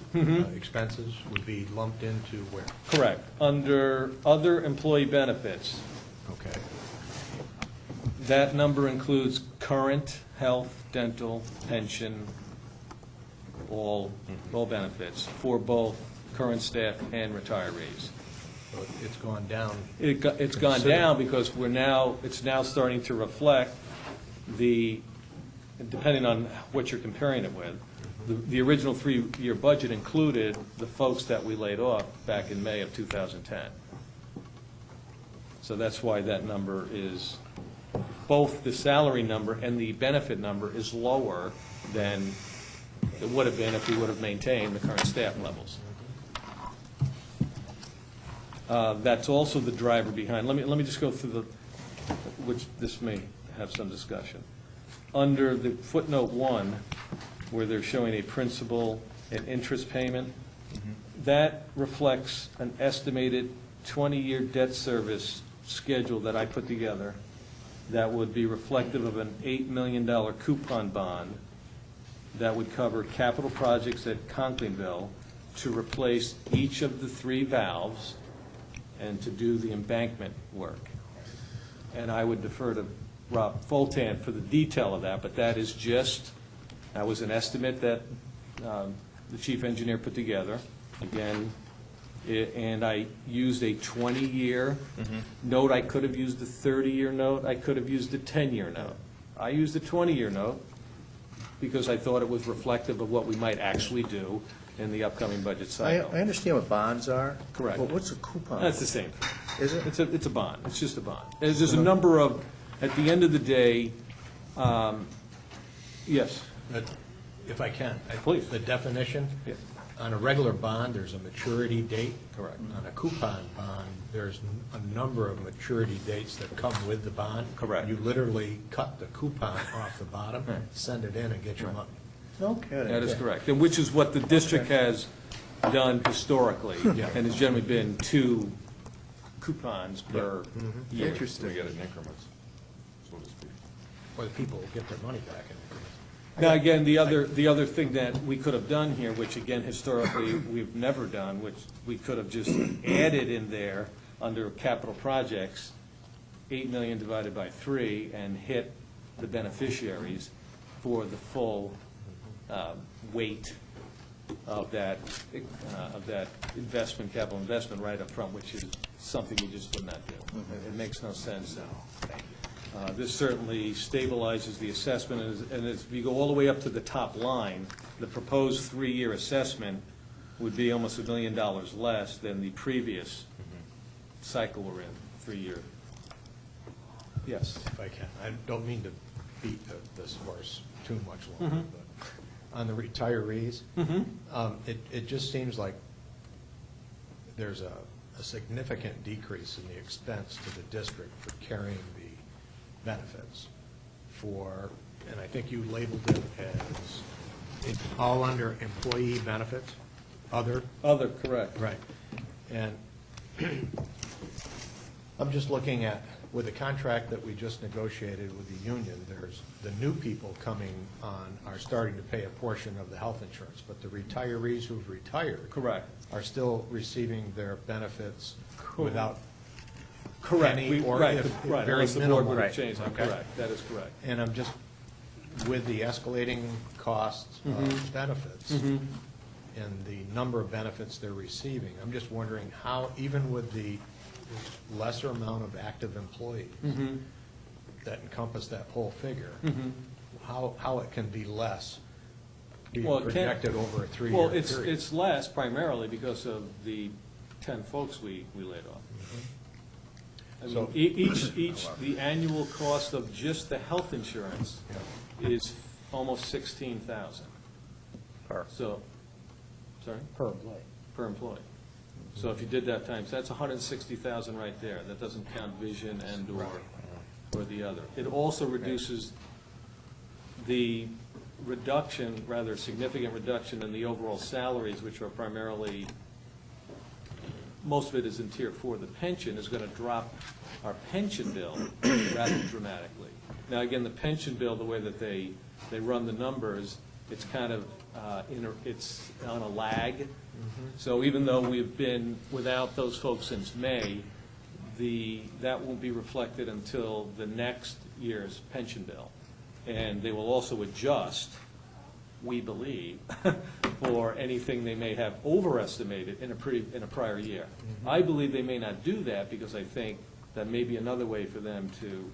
expenses would be lumped into where? Correct. Under other employee benefits, Okay. that number includes current health, dental, pension, all benefits for both current staff and retirees. So it's gone down. It's gone down because it's now starting to reflect depending on what you're comparing it with, the original 3-year budget included the folks that we laid off back in May of 2010. So that's why that number is, both the salary number and the benefit number is lower than it would have been if we would have maintained the current staff levels. That's also the driver behind, let me just go through which this may have some discussion. Under the footnote 1, where they're showing a principal and interest payment, that reflects an estimated 20-year debt service schedule that I put together that would be reflective of an $8 million coupon bond that would cover capital projects at Conklinville to replace each of the 3 valves and to do the embankment work. And I would defer to Rob Fultan for the detail of that, but that was an estimate that the chief engineer put together. Again, and I used a 20-year note. I could have used a 30-year note. I could have used a 10-year note. I used a 20-year note because I thought it was reflective of what we might actually do in the upcoming budget I cycle. understand what bonds are. Correct. But what's a coupon? That's the same. Is it? It's a bond. It's just a bond. There's a number of, at the end of the day, yes. But if I can. Please. The definition? Yes. On a regular bond, there's a maturity date. Correct. On a coupon bond, there's a number of maturity dates that come with the bond. Correct. You literally cut the coupon off the bottom, send it in, and get your money. No kidding. That is correct, and which is what the district has done historically, Yeah. and has generally been 2 coupons per year. Interesting. We get it in increments, so to speak. Or the people will get their money back. Now, again, the other thing that we could have done here, which again, historically, we've never done, which we could have just added in there under capital projects, 8 million divided by 3, and hit the beneficiaries for the full weight of that investment, capital investment right up front, which is something we just would not do. It makes no sense. This certainly stabilizes the assessment, and as we go all the way up to the top line, the proposed 3-year assessment would be almost $1 million less than the previous cycle we're in, 3-year. Yes. If I can. I don't mean to beat this horse too much longer, but on the retirees, it just seems like there's a significant decrease in the expense to the district for carrying the benefits for, and I think you labeled it as all under employee benefits, other. Other, correct. Right. And I'm just looking at, with the contract that we just negotiated with the union, there's, the new people coming on are starting to pay a portion of the health insurance, but the retirees who've retired Correct. are still receiving their benefits without Correct. any, or Right, if right, very unless the board minimal. would have changed, I'm Okay. correct, that is correct. And I'm just, with the escalating costs of benefits and the number of benefits they're receiving, I'm just wondering how, even with the lesser amount of active employees that encompass that whole figure, how it can be less be Well, it can't- projected over a three-year Well, period. it's less primarily because of the 10 folks we laid off. I mean, So- the annual cost of just the health insurance is almost 16,000. So, sorry? Per employee. Per employee. So if you did that times, that's 160,000 right there. That doesn't count vision or the other. It also reduces the reduction, rather significant reduction in the overall salaries, which are primarily, most of it is in Tier 4. The pension is going to drop our pension bill rather dramatically. Now, again, the pension bill, the way that they run the numbers, it's kind of, it's on a lag. So even though we've been without those folks since May, that won't be reflected until the next year's pension bill. And they will also adjust, we believe, for anything they may have overestimated in a prior year. I believe they may not do that because I think that may be another way for them to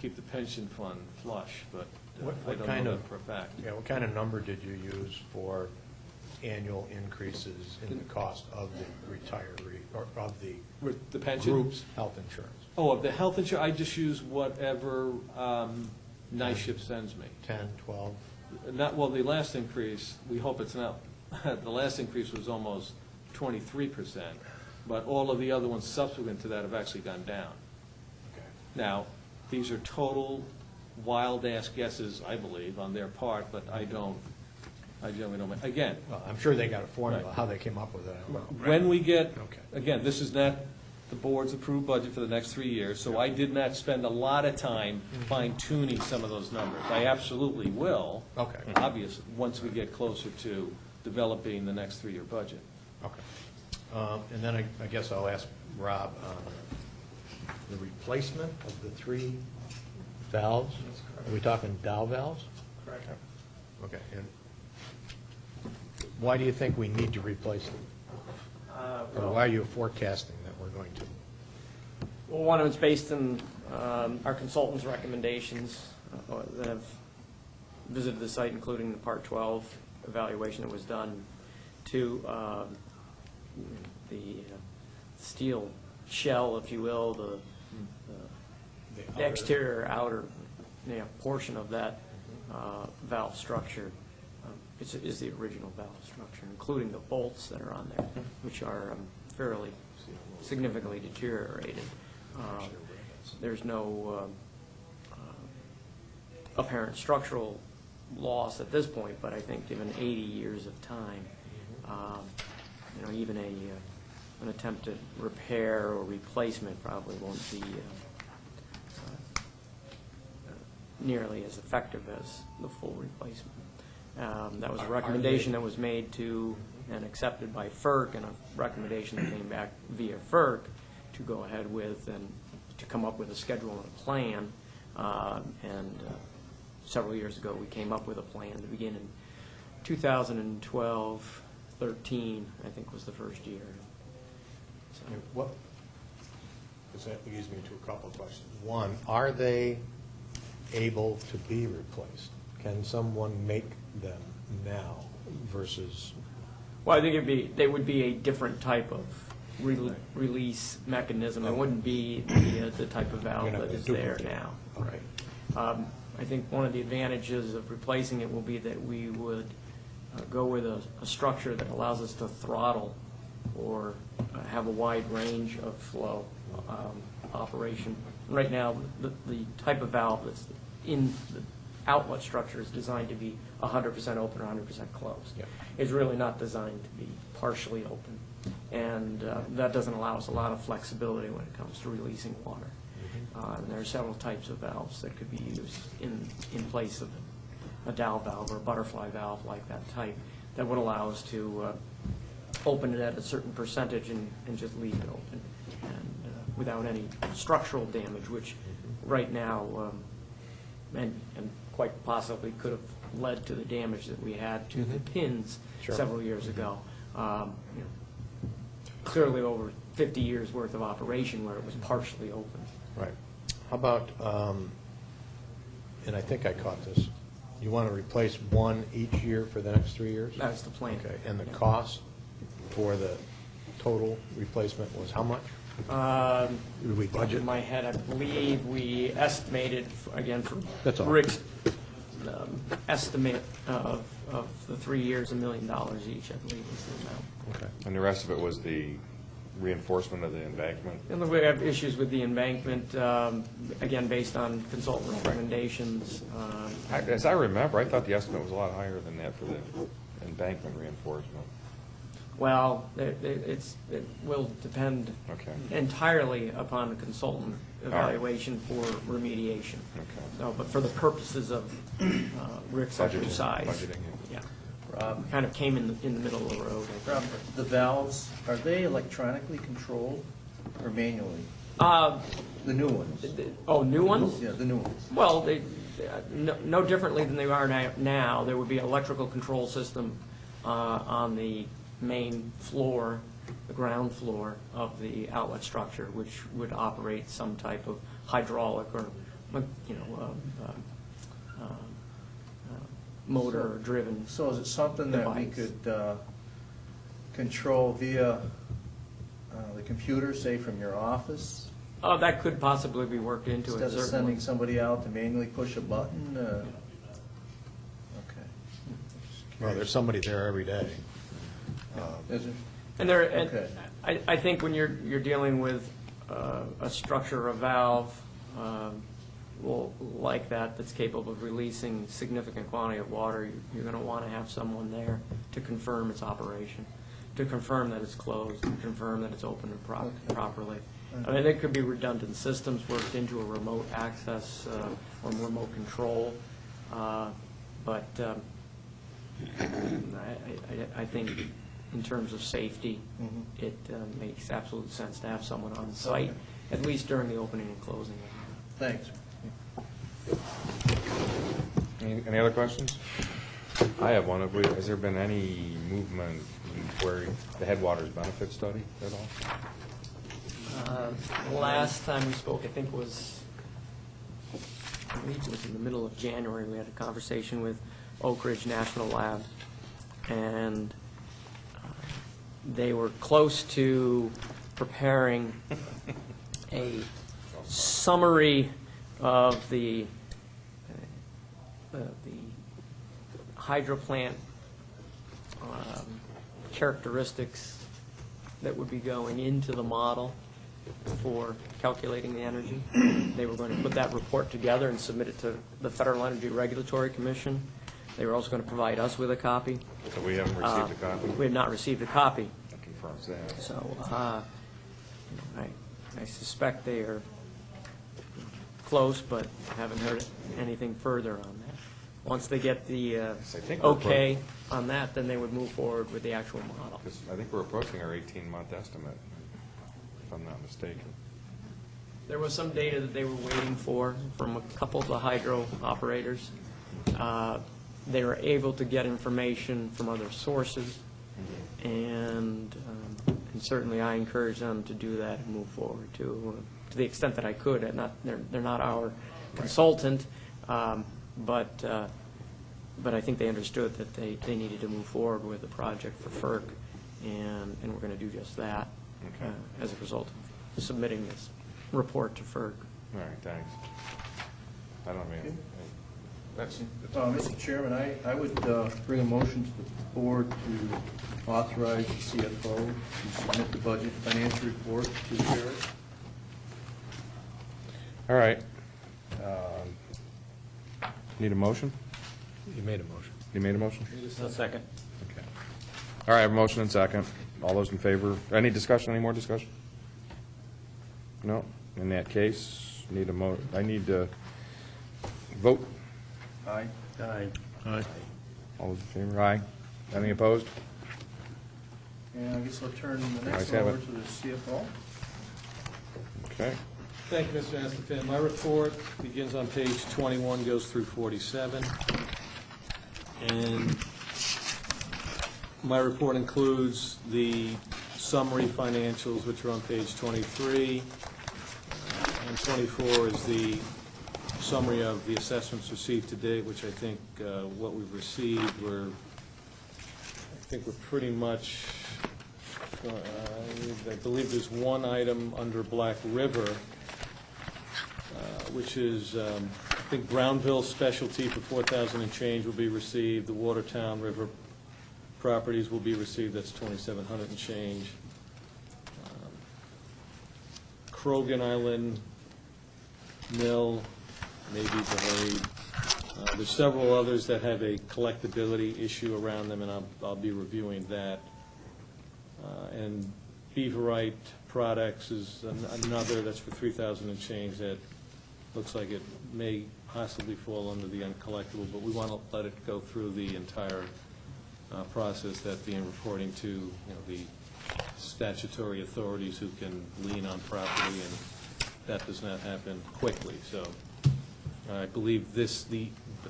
keep the pension fund flush, but What I don't kind know of- that for a fact. Yeah, what kind of number did you use for annual increases in the cost of the retiree, or of the With the pension? group's health insurance? Oh, of the health insurance, I just use whatever NISHIP sends me. 10, 12? Well, the last increase, we hope it's not, the last increase was almost 23%, but all of the other ones subsequent to that have actually gone down. Okay. Now, these are total wild-ass guesses, I believe, on their part, but I generally don't, again, Well, I'm sure they got a formula, Right. how they came up with it, I don't know. when we get, Okay. again, this is not the board's approved budget for the next 3 years, so I did not spend a lot of time fine-tuning some of those numbers. I absolutely will. Okay. Obviously, once we get closer to developing the next 3-year budget. Okay. And then I guess I'll ask Rob, the replacement of the 3 valves? Are we talking Dow valves? Correct. Okay, and why do you think we need to replace them? Or why are you forecasting that we're going to? Well, one of it's based on our consultants' recommendations that have visited the site, including the Part 12 evaluation that was done, to the steel shell, if you will, the exterior outer portion of that valve structure is the original valve structure, including the bolts that are on there, which are fairly significantly deteriorated. There's no apparent structural loss at this point, but I think given 80 years of time, even an attempted repair or replacement probably won't be nearly as effective as the full replacement. That was a recommendation that was made to and accepted by FERC, and a recommendation that came back via FERC to go ahead with and to come up with a schedule and a plan. Several years ago, we came up with a plan to begin in 2012, 13, I think was the first year. So, What, because that leads me to a couple of questions. One, are they able to be replaced? Can someone make them now versus? well, I think they would be a different type of release mechanism. It wouldn't be the type of valve You're not that gonna is there duplicate. now. Okay. I think one of the advantages of replacing it will be that we would go with a structure that allows us to throttle or have a wide range of flow operation. Right now, the type of valve that's in the outlet structure is designed to be 100% open or 100% closed. Yep. It's really not designed to be partially open. And that doesn't allow us a lot of flexibility when it comes to releasing water. And there are several types of valves that could be used in place of a dowel valve or a butterfly valve like that type that would allow us to open it at a certain percentage and just leave it open and without any structural damage, which right now and quite possibly could have led to the damage that we had to the pins Sure. several years ago. Clearly over 50 years worth of operation where it was partially open. Right. How about, and I think I caught this You want to replace one each year for the next 3 years? That's the plan. Okay, and the cost for the total replacement was how much? Did we budget? In my head, I believe we estimated, again, for That's all. Rick's estimate of the 3 years, $1 million each, I believe is the amount. Okay. And the rest of it was the reinforcement of the embankment? And we have issues with the embankment, again, based on consultant recommendations. As I remember, I thought the estimate was a lot higher than that for the embankment reinforcement. Well, it will depend Okay. entirely upon the consultant evaluation for remediation. Okay. So, but for the purposes of Rick's exercise, Budgeting. yeah, Rob, kind of came in the middle of the road. I Rob, think. the valves, are they electronically controlled or manually? The new ones? New ones? Yeah, the new ones. Well, no differently than they are now. There would be an electrical control system on the main floor, the ground floor of the outlet structure, which would operate some type of hydraulic or, motor-driven. So is it something that we device. could control via the computer, say from your office? Oh, that could possibly be worked into it, Instead of certainly. sending somebody out to manually push a button? Okay. Well, there's somebody there every day. Is it? And there, Okay. and I think when you're dealing with a structure, a valve, like that's capable of releasing significant quantity of water, you're going to want to have someone there to confirm its operation, to confirm that it's closed, to confirm that it's open and properly. I mean, there could be redundant systems worked into a remote access or remote control, but I think in terms of safety, it makes absolute sense to have someone on site, at least during the opening and closing. Thanks. Any other questions? I have one. Has there been any movement where the Headwaters benefit study at all? Last time we spoke, I believe it was in the middle of January, we had a conversation with Oak Ridge National Lab, and they were close to preparing a summary of the hydro plant characteristics that would be going into the model for calculating the energy. They were going to put that report together and submit it to the Federal Energy Regulatory Commission. They were also going to provide us with a copy. So we haven't received a copy? We have not received a copy. That confirms that. So I suspect they are close, but haven't heard anything further on that. Once they get the think we're okay on that, then they would move forward with the actual model. 'Cause I think we're approaching our 18-month estimate, if I'm not mistaken. There was some data that they were waiting for from a couple of the hydro operators. They were able to get information from other sources, and certainly I encourage them to do that and move forward to the extent that I could. They're not our consultant, but I think they understood that they needed to move forward with the project for FERC, and we're going to do just that as a result of submitting this report to FERC. All right, thanks. I don't mean, that's, Mr. Chairman, I would bring a motion to the board to authorize the CFO to submit the budget financial report to the chair. all right. Need a motion? You made a motion. You made a motion? A second. Okay. All right, I have a motion and second. All those in favor? Any discussion, any more discussion? No? In that case, I need to vote. Aye. Aye. All those in favor? Aye. Any opposed? And I guess I'll turn the Ayes next have one over it. to the CFO. Okay. Thank you, Mr. Astafan. My report begins on page 21, goes through 47. And my report includes the summary financials, which are on page 23. And 24 is the summary of the assessments received to date, which I think what we've received we're pretty much, I believe there's one item under Black River, which is, I think Brownville Specialty for 4,000 and change will be received. The Watertown River properties will be received, that's 2,700 and change. Krogan Island Mill may be delayed. There's several others that have a collectability issue around them, and I'll be reviewing that. And Beaverite Products is another, that's for 3,000 and change, that looks like it may possibly fall under the uncollectible, but we want to let it go through the entire process, that being reporting to, the statutory authorities who can lien on property, and that does not happen quickly. So I believe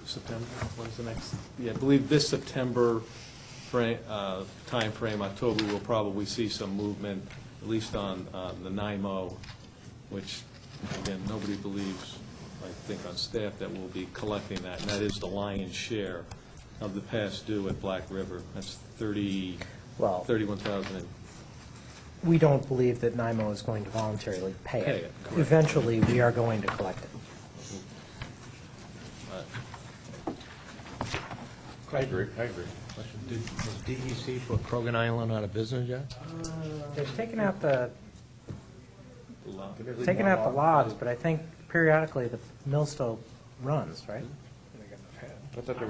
September, when's the next? Yeah, I believe this September time frame, October, we'll probably see some movement, at least on the NIMO, which, again, nobody believes, I think, on staff that we'll be collecting that, and that is the lion's share of the past due at Black River. That's 31,000. We don't believe that NIMO is going to voluntarily pay Pay it. it, correct. Eventually, we are going to collect it. I agree. Has DEC put Krogan Island out of business yet? They've taken out the logs, but I think periodically the mill still runs, right? I thought there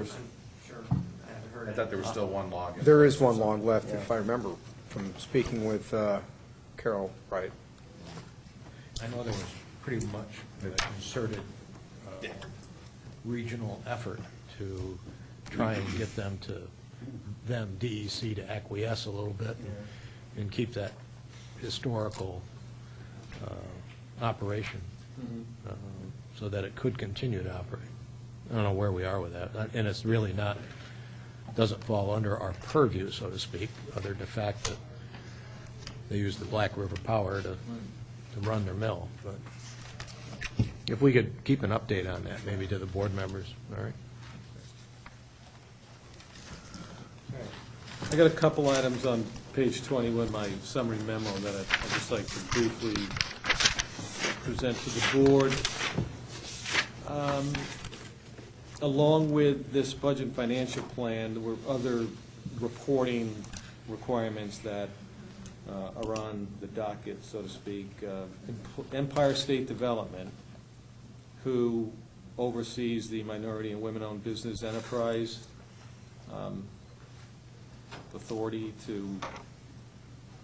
was still one log. There is one log left, if I remember from speaking with Carol Wright. I know there was pretty much a concerted regional effort to try and get DEC to acquiesce a little bit and keep that historical operation so that it could continue to operate. I don't know where we are with that, and it's really not, doesn't fall under our purview, so to speak, other than the fact that they use the Black River power to run their mill. But if we could keep an update on that, maybe to the board members, all right? I got a couple items on page 20 with my summary memo that I'd just like to briefly present to the board. Along with this budget and financial plan, there were other reporting requirements that are on the docket, so to speak. Empire State Development, who oversees the minority and women-owned business enterprise authority to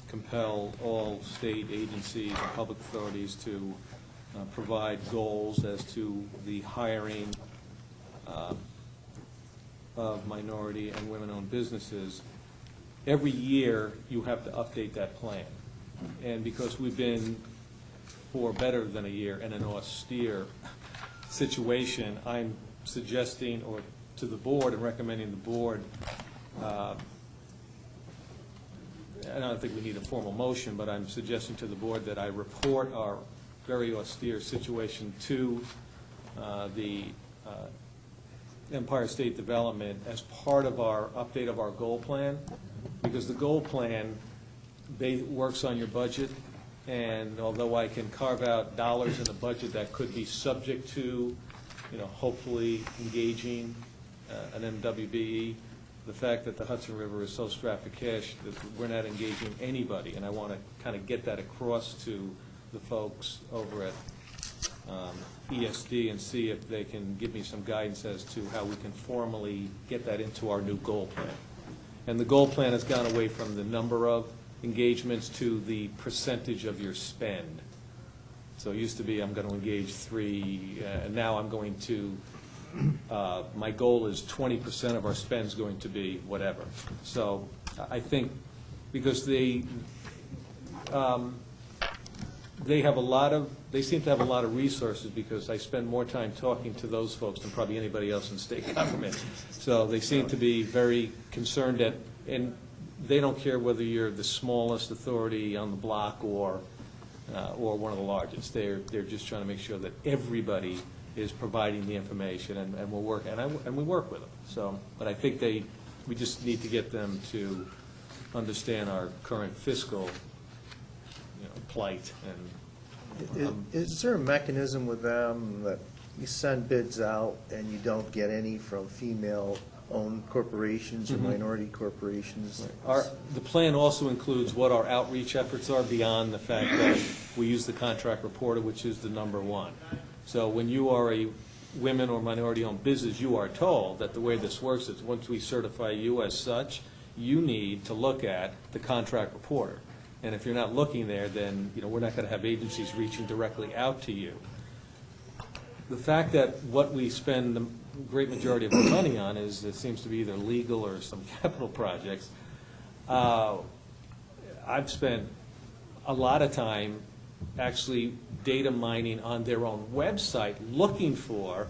compel all state agencies and public authorities to provide goals as to the hiring of minority and women-owned businesses. Every year, you have to update that plan. And because we've been, for better than a year, in an austere situation, I'm suggesting, or to the board and recommending the board, I don't think we need a formal motion, but I'm suggesting to the board that I report our very austere situation to the Empire State Development as part of our update of our goal plan, because the goal plan works on your budget, and although I can carve out dollars in the budget that could be subject to, hopefully engaging an MWBE, the fact that the Hudson River is so strapped for cash that we're not engaging anybody, and I want to kind of get that across to the folks over at ESD and see if they can give me some guidance as to how we can formally get that into our new goal plan. And the goal plan has gone away from the number of engagements to the percentage of your spend. So it used to be I'm going to engage 3, and now I'm going to, my goal is 20% of our spend is going to be whatever. So I think because they have a lot of, they seem to have a lot of resources, because I spend more time talking to those folks than probably anybody else in state government. So they seem to be very concerned at, and they don't care whether you're the smallest authority on the block or one of the largest. They're just trying to make sure that everybody is providing the information, and we'll work, and we work with them. So, but I think we just need to get them to understand our current fiscal, plight, and Is there a mechanism with them that you send bids out and you don't get any from female-owned corporations or minority corporations? the plan also includes what our outreach efforts are beyond the fact that we use the contract reporter, which is the number one. So when you are a women or minority-owned business, you are told that the way this works is once we certify you as such, you need to look at the contract reporter. And if you're not looking there, then we're not going to have agencies reaching directly out to you. The fact that what we spend the great majority of our money on is, it seems to be either legal or some capital projects. I've spent a lot of time actually data mining on their own website, looking for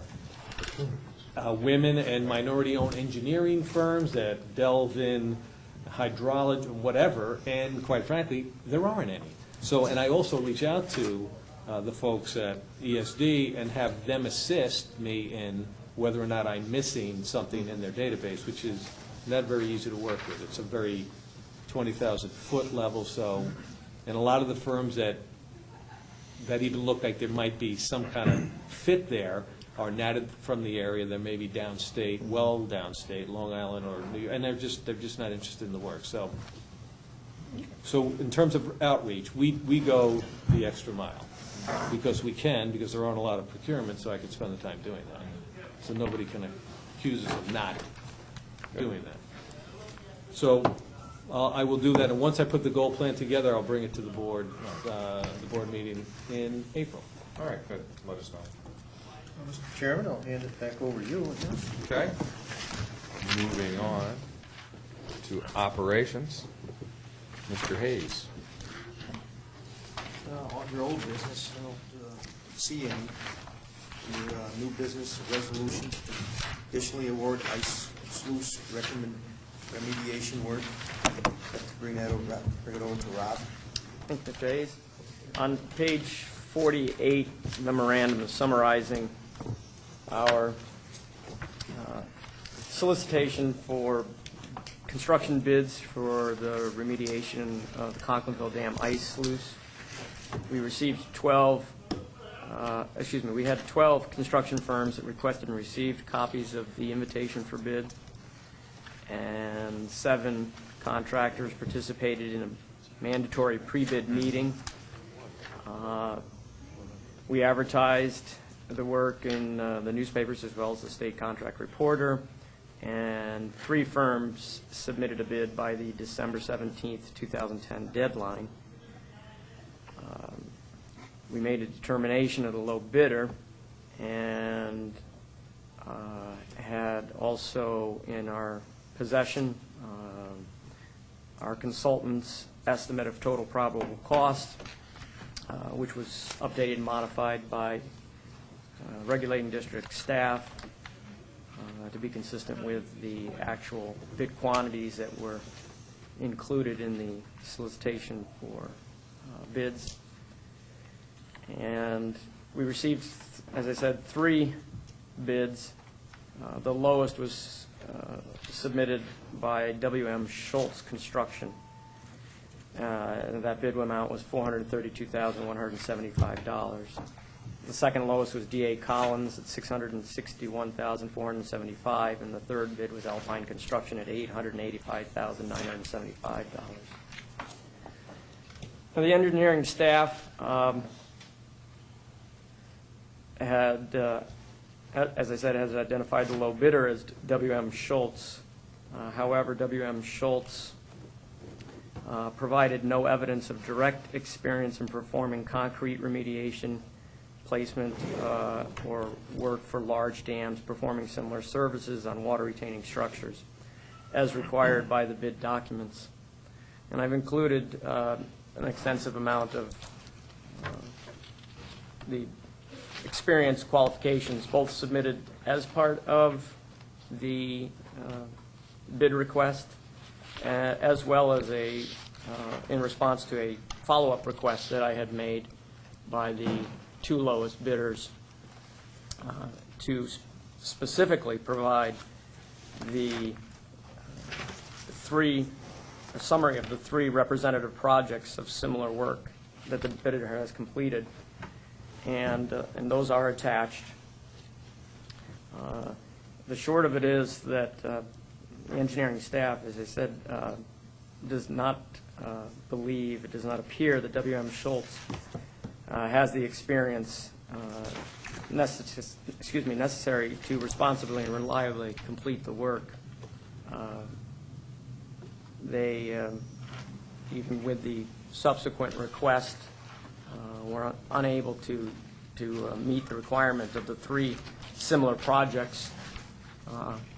women and minority-owned engineering firms that delve in hydrology, whatever, and quite frankly, there aren't any. So, and I also reach out to the folks at ESD and have them assist me in whether or not I'm missing something in their database, which is not very easy to work with. It's a very 20,000-foot level, so, and a lot of the firms that even look like there might be some kind of fit there are not from the area. They may be downstate, well downstate, Long Island or New York, and they're just not interested in the work. So in terms of outreach, we go the extra mile because we can, because there aren't a lot of procurement, so I could spend the time doing that. So nobody can accuse us of not doing that. So I will do that, and once I put the goal plan together, I'll bring it to the board meeting in April. All right, good. Let us know. Mr. Chairman, I'll hand it back over to you. Okay. Moving on to operations. Mr. Hayes. On your old business, I don't see any. Your new business resolutions to additionally award ice sluice remediation work. Bring it over to Rob. Thank you, Mr. Hayes. On page 48, memorandum summarizing our solicitation for construction bids for the remediation of the Conklinville Dam ice sluice. We received we had 12 construction firms that requested and received copies of the invitation for bid, and 7 contractors participated in a mandatory pre-bid meeting. We advertised the work in the newspapers as well as the state contract reporter, and 3 firms submitted a bid by the December 17th, 2010 deadline. We made a determination of the low bidder, and had also in our possession our consultant's estimate of total probable cost, which was updated and modified by regulating district staff to be consistent with the actual bid quantities that were included in the solicitation for bids. And we received, as I said, 3 bids. The lowest was submitted by W.M. Schultz Construction. That bid amount was $432,175. The second lowest was D.A. Collins at $661,475, and the third bid was Alpine Construction at $885,975. Now, the engineering staff had, as I said, has identified the low bidder as W.M. Schultz. However, W.M. Schultz provided no evidence of direct experience in performing concrete remediation, placement, or work for large dams, performing similar services on water retaining structures as required by the bid documents. And I've included an extensive amount of the experience qualifications, both submitted as part of the bid request, as well as in response to a follow-up request that I had made by the 2 lowest bidders. to specifically provide a summary of the 3 representative projects of similar work that the bidder has completed, and those are attached. The short of it is that the engineering staff, as I said, does not believe, it does not appear that W.M. Schultz has the experience necessary to responsibly and reliably complete the work. They, even with the subsequent request, were unable to meet the requirement of the 3 similar projects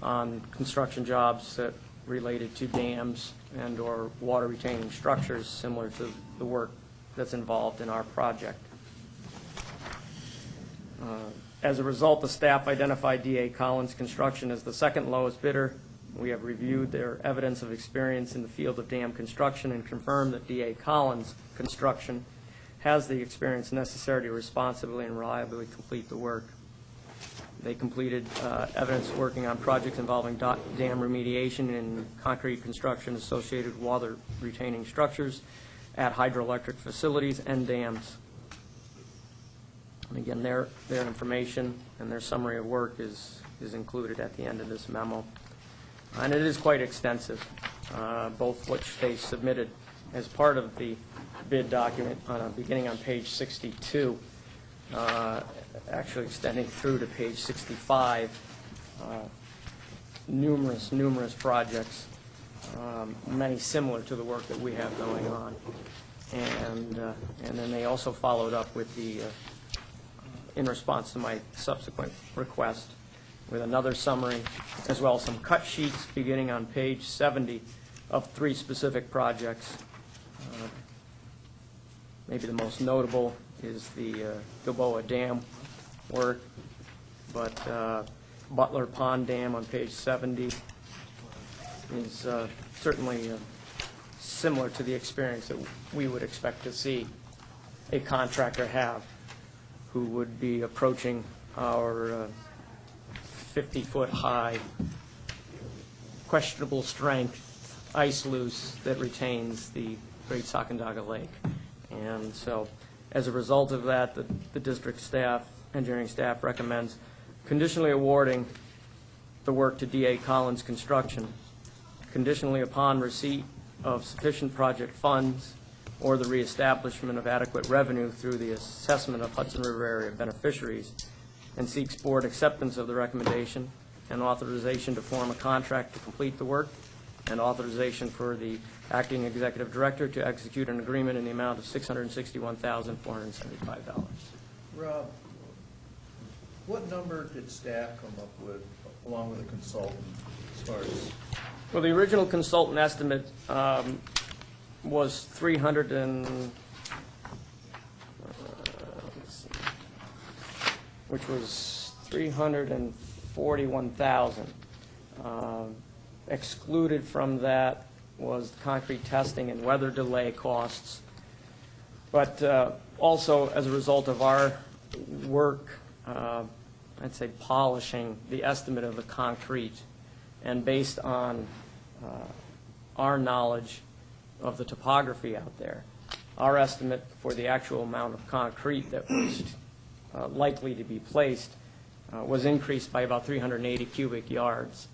on construction jobs that related to dams and or water retaining structures similar to the work that's involved in our project. As a result, the staff identified D.A. Collins Construction as the second lowest bidder. We have reviewed their evidence of experience in the field of dam construction and confirmed that D.A. Collins Construction has the experience necessary to responsibly and reliably complete the work. They completed evidence working on projects involving dam remediation and concrete construction associated with water retaining structures at hydroelectric facilities and dams. And again, their information and their summary of work is included at the end of this memo. And it is quite extensive, both which they submitted as part of the bid document beginning on page 62, actually extending through to page 65. Numerous projects, many similar to the work that we have going on. And then they also followed up with the, in response to my subsequent request, with another summary, as well as some cut sheets beginning on page 70 of 3 specific projects. Maybe the most notable is the Gilboa Dam work, but Butler Pond Dam on page 70 is certainly similar to the experience that we would expect to see a contractor have who would be approaching our 50-foot high, questionable strength ice loose that retains the Great Sacandaga Lake. And so as a result of that, the district staff, engineering staff recommends conditionally awarding the work to D.A. Collins Construction, conditionally upon receipt of sufficient project funds or the reestablishment of adequate revenue through the assessment of Hudson River area beneficiaries, and seeks board acceptance of the recommendation and authorization to form a contract to complete the work, and authorization for the acting executive director to execute an agreement in the amount of $661,475. Rob, what number did staff come up with, along with a consultant, as far as? Well, the original consultant estimate was 300 and, let's see, which was 341,000. Excluded from that was concrete testing and weather delay costs. But also, as a result of our work, I'd say polishing the estimate of the concrete, and based on our knowledge of the topography out there, our estimate for the actual amount of concrete that was likely to be placed was increased by about 380 cubic yards.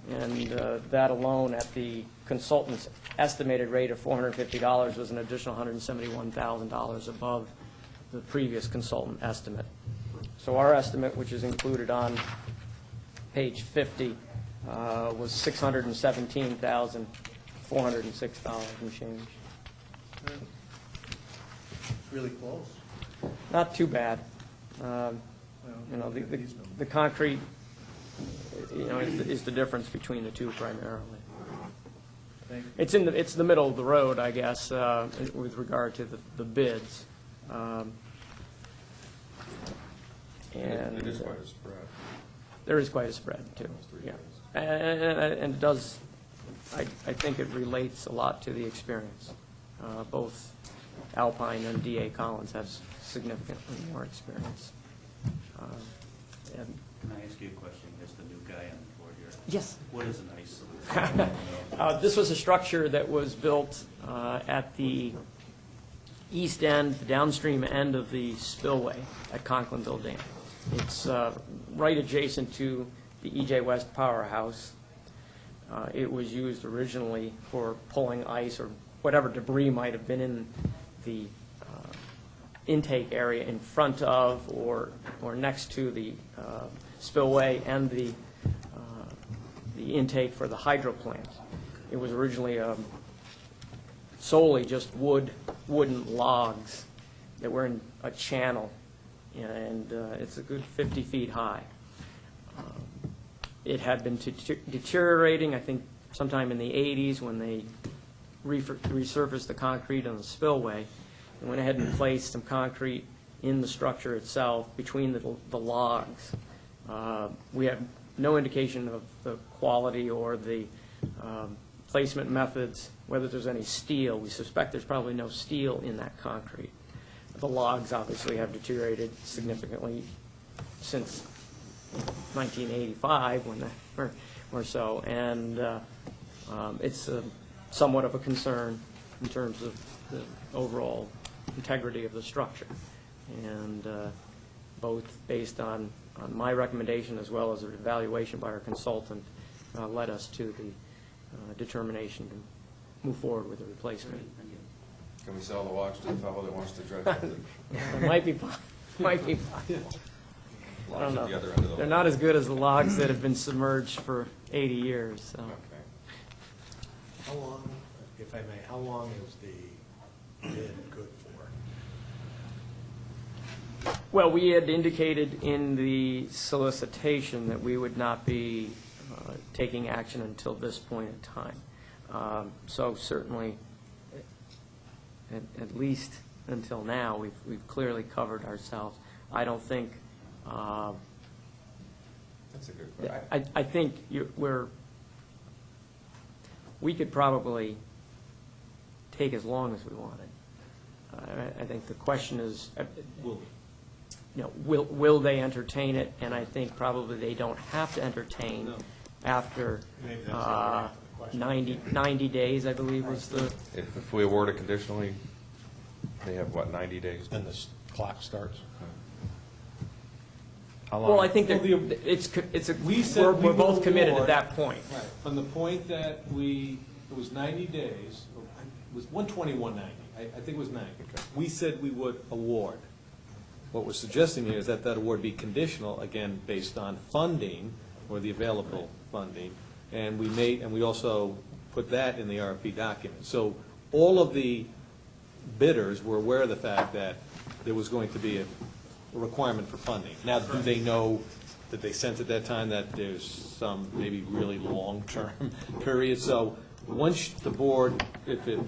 And that alone, at the consultant's estimated rate of $450, was an additional $171,000 above the previous consultant estimate. So our estimate, which is included on page 50, was $617,406 and change. Really close. Not too bad. You know, the concrete, you know, is the difference between the two primarily. It's the middle of the road, I guess, with regard to the bids. And It is quite a spread. There is quite a spread too. Yeah, and it does. I think it relates a lot to the experience. Both Alpine and D.A. Collins have significantly more experience. And Can I ask you a question, as the new guy on the board here? yes. What is an ice solution? This was a structure that was built at the east end, the downstream end of the spillway at Conklinville Dam. It's right adjacent to the E.J. West Powerhouse. It was used originally for pulling ice or whatever debris might have been in the intake area in front of or next to the spillway and the intake for the hydro plant. It was originally solely just wooden logs that were in a channel, and it's a good 50 feet high. It had been deteriorating, I think, sometime in the 80s when they resurfaced the concrete on the spillway and went ahead and placed some concrete in the structure itself between the logs. We have no indication of the quality or the placement methods, whether there's any steel. We suspect there's probably no steel in that concrete. The logs obviously have deteriorated significantly since 1985 when they or so, and it's somewhat of a concern in terms of the overall integrity of the structure. And both based on my recommendation as well as an evaluation by our consultant led us to the determination to move forward with the replacement. Can we sell the logs to the fellow that wants to dredge it? It might be possible. I don't Logs at the know. other end of the. They're not as good as the logs that have been submerged for 80 years, so. Okay. How long, if I may, how long is the bid good for? Well, we had indicated in the solicitation that we would not be taking action until this point in time. So certainly, at least until now, we've clearly covered ourselves. I don't think, That's a good question. I think we could probably take as long as we wanted. I think the question is, will they entertain it? And I think probably they don't have to entertain after Maybe that's the other half of the question. 90 days, I believe was the, If we award it conditionally, they have, what, 90 days? Then the clock starts? How long? well, I think that Well, we said we're we would both committed at award- that point. Right, from the point that it was 90 days, or it was 12190, I think it was 90. We said we would award. What we're suggesting here is that award be conditional, again, based on funding, or the available funding, and we also put that in the RFP document. So all of the bidders were aware of the fact that there was going to be a requirement for funding. Now, do they know that they sensed at that time that there's some maybe really long-term period? So once the board, if it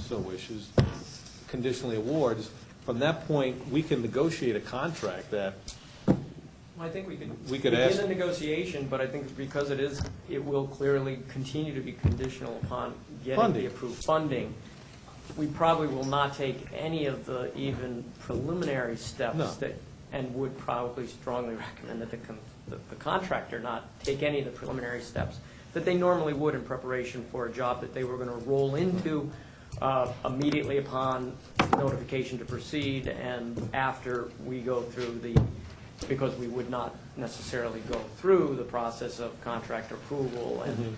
so wishes, conditionally awards, from that point, we can negotiate a contract that, I think we could could ask. begin the negotiation, but I think because it will clearly continue to be conditional upon getting Funding. the approved funding, we probably will not take any of the even preliminary steps No. and would probably strongly recommend that the contractor not take any of the preliminary steps that they normally would in preparation for a job that they were going to roll into immediately upon notification to proceed and after we go through because we would not necessarily go through the process of contractor approval and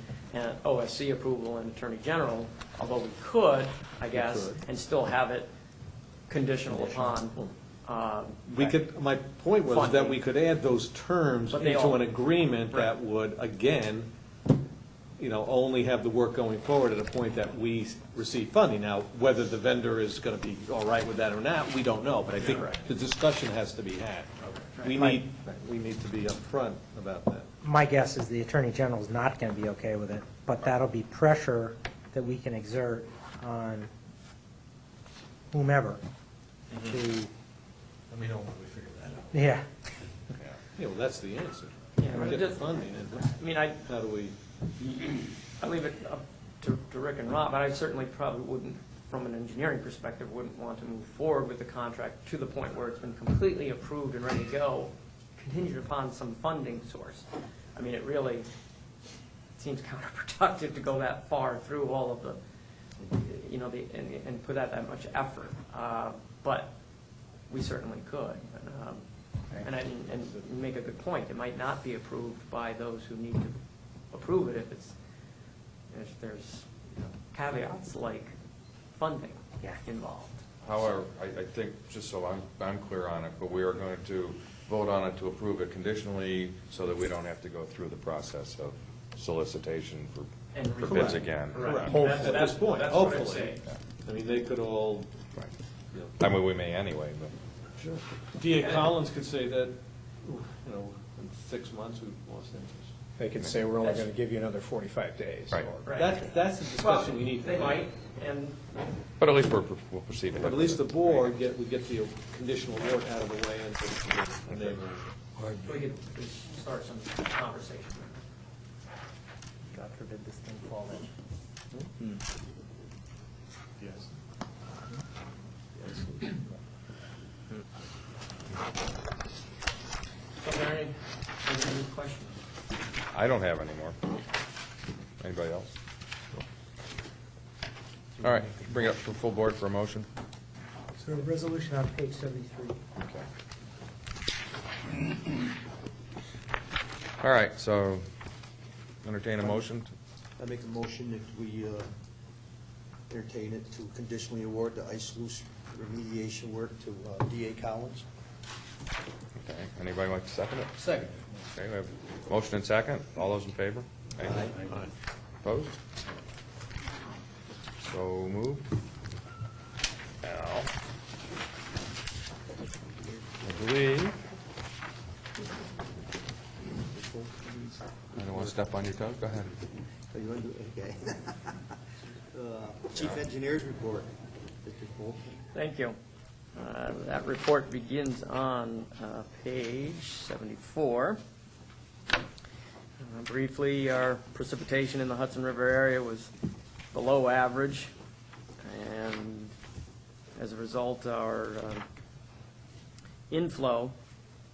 OSC approval and Attorney General, although we could, I guess, could. and still have it conditional upon. we could, my point was that Funding. we could add those terms But they into all- an agreement that would, again, only have the work going forward at a point that we receive funding. Now, whether the vendor is going to be all right with that or not, we don't know, but I think the discussion has to be had. We need to be upfront about that. My guess is the Attorney General is not going to be okay with it, but that'll be pressure that we can exert on whomever to, Let me know when we figure that out. yeah. Yeah, well, that's the answer. Yeah, We but get the just- funding, and I mean, how do we? I leave it up to Rick and Rob, but I certainly probably wouldn't, from an engineering perspective, wouldn't want to move forward with the contract to the point where it's been completely approved and ready to go contingent upon some funding source. I mean, it really seems counterproductive to go that far through all of the, you know, and put out that much effort. But we certainly could. And you make a good point. It might not be approved by those who need to approve it if there's caveats like funding involved. However, I think, just so I'm clear on it, but we are going to vote on it to approve it conditionally so that we don't have to go through the process of solicitation for bids again. Correct. Right. At this point, That's what I'd hopefully. say. I mean, they could all, Right. you know, I mean, we may anyway, but. D.A. Collins could say that, you know, in 6 months we've lost interest. They could say, we're only going to give you another 45 days. Right. or- Right. That's the discussion we need to They have. might, and But at least we'll proceed. But at least the board we get the conditional award out of the way and then we could start some conversation. God forbid this thing fall in. Yes. Are there any questions? I don't have any more. Anybody else? All right, bring it up to the full board for a motion. So resolution on page 73. Okay. All right, so entertain a motion. I make a motion that we entertain it to conditionally award the ice sluice remediation work to D.A. Collins. Okay, anybody like to second it? Second. Okay, we have motion and second. All those in favor? Aye. Opposed? So moved. Now, I believe, I don't want to step on your toes. Go ahead. Oh, you want to do it? Okay. Chief Engineer's report, Mr. Fulton. Thank you. That report begins on page 74. Briefly, our precipitation in the Hudson River area was below average, and as a result, our inflow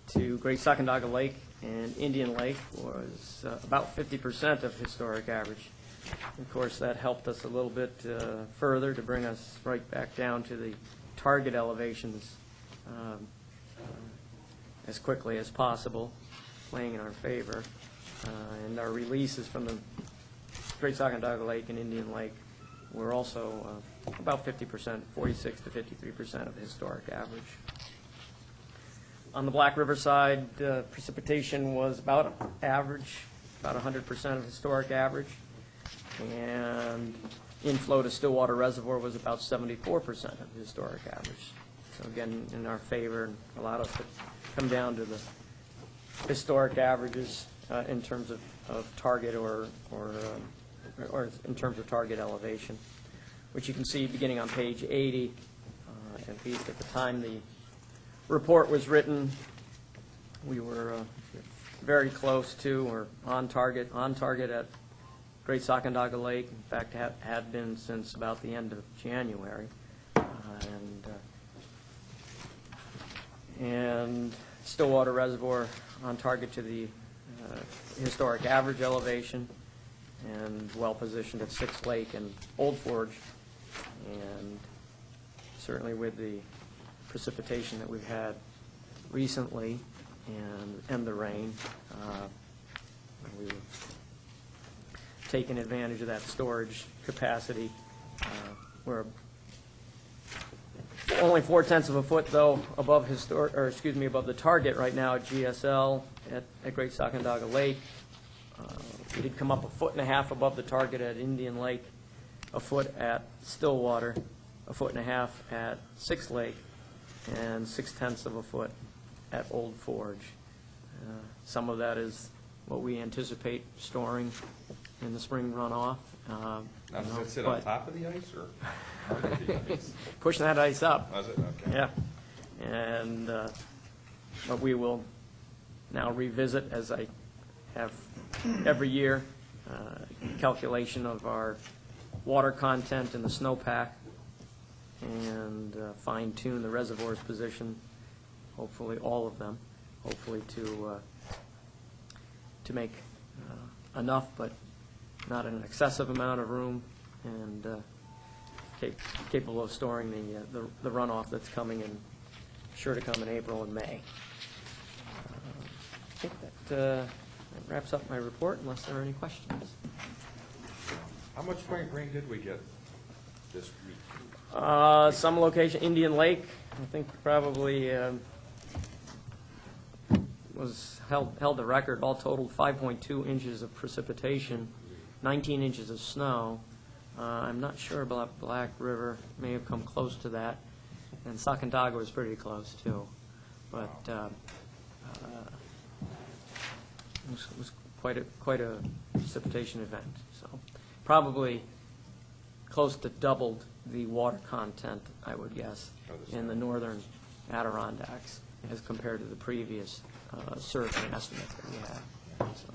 to Great Sacandaga Lake and Indian Lake was about 50% of historic average. Of course, that helped us a little bit further to bring us right back down to the target elevations as quickly as possible, playing in our favor. And our releases from the Great Sacandaga Lake and Indian Lake were also about 50%, 46 to 53% of the historic average. On the Black River side, precipitation was about average, about 100% of historic average, and inflow to Stillwater Reservoir was about 74% of the historic average. So again, in our favor, and allowed us to come down to the historic averages in terms of target or in terms of target elevation, which you can see beginning on page 80. At least at the time the report was written, we were very close to or on target at Great Sacandaga Lake. In fact, had been since about the end of January, and Stillwater Reservoir on target to the historic average elevation, and well positioned at Sixth Lake and Old Forge, and certainly with the precipitation that we've had recently and the rain, we were taking advantage of that storage capacity. We're only 0.4 of a foot, though, above above the target right now at GSL at Great Sacandaga Lake. We did come up 1.5 feet above the target at Indian Lake, a foot at Stillwater, 1.5 feet at Sixth Lake, and 0.6 of a foot at Old Forge. Some of that is what we anticipate storing in the spring runoff. Now, does it sit on top of the ice or under the ice? Pushing that ice up. Was it? Okay. Yeah. And, but we will now revisit, as I have every year, calculation of our water content in the snowpack and fine-tune the reservoirs position, hopefully all of them, hopefully to make enough, but not an excessive amount of room, and capable of storing the runoff that's coming in, sure to come in April and May. I think that wraps up my report, unless there are any questions. How much rain did we get this week? Some location, Indian Lake, I think probably held the record, all totaled 5.2 inches of precipitation, 19 inches of snow. I'm not sure about Black River, may have come close to that, and Sacandaga was pretty close too. But it was quite a precipitation event. So probably close to doubled the water content, I would guess, in the northern Adirondacks as compared to the previous survey estimates that we had. So.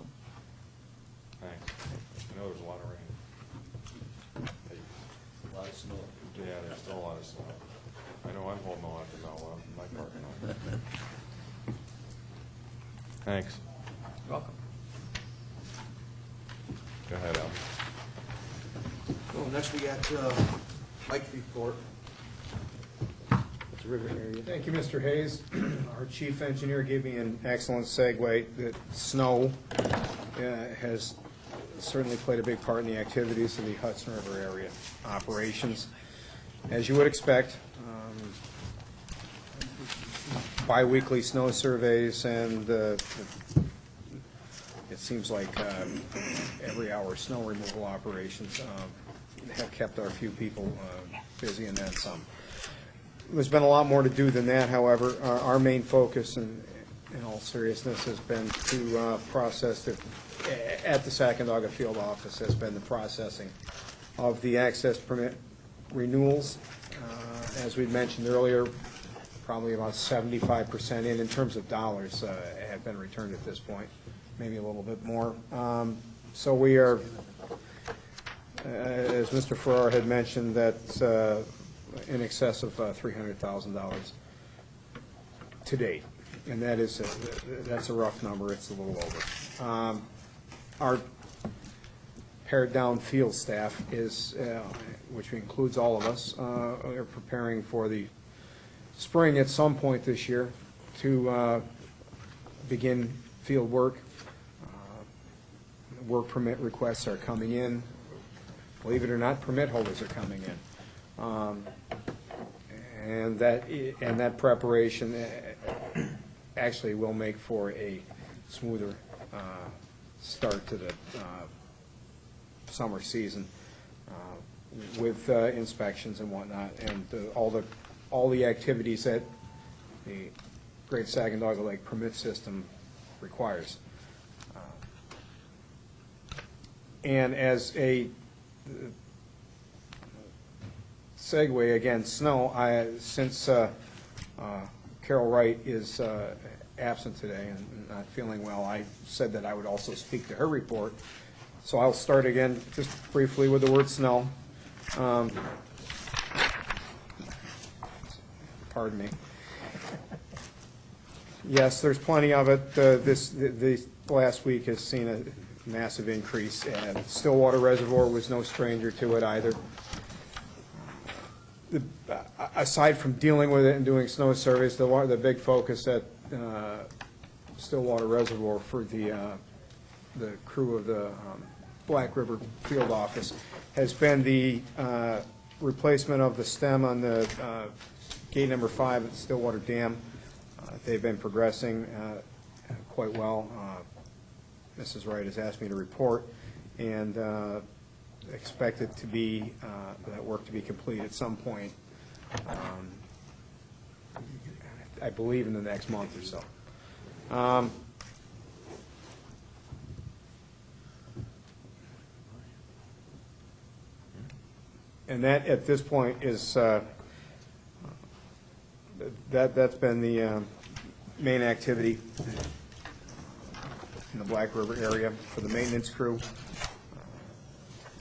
Thanks. I know there's a lot of rain. A lot of snow. Yeah, there's still a lot of snow. I know I'm holding on to no my part. Thanks. You're welcome. Go ahead, Al. Well, next we got Mike's report. It's a river area. Thank you, Mr. Hayes. Our chief engineer gave me an excellent segue. That snow has certainly played a big part in the activities of the Hudson River area operations. As you would expect, bi-weekly snow surveys, and it seems like every hour snow removal operations have kept our few people busy, and then some. There's been a lot more to do than that, however. Our main focus, in all seriousness, has been to process at the Sacandaga field office, has been the processing of the access permit renewals. As we mentioned earlier, probably about 75% in terms of dollars have been returned at this point, maybe a little bit more. So we are, as Mr. Farrar had mentioned, that's in excess of $300,000 to date, and that's a rough number. It's a little over. Our pared down field staff is, which includes all of us, are preparing for the spring at some point this year to begin field work. Work permit requests are coming in. Believe it or not, permit holders are coming in. And that preparation actually will make for a smoother start to the summer season with inspections and whatnot, and all the activities that the Great Sacandaga Lake permit system requires. And as a segue, again, snow, since Carol Wright is absent today and not feeling well, I said that I would also speak to her report. So I'll start again just briefly with the word snow. Pardon me. Yes, there's plenty of it. This last week has seen a massive increase, and Stillwater Reservoir was no stranger to it either. Aside from dealing with it and doing snow surveys, the big focus at Stillwater Reservoir for the crew of the Black River field office has been the replacement of the stem on the gate number 5 at the Stillwater Dam. They've been progressing quite well. Mrs. Wright has asked me to report, and expect it to be that work to be complete at some point. I believe in the next month or so. And that, at this point, is that's been the main activity in the Black River area for the maintenance crew.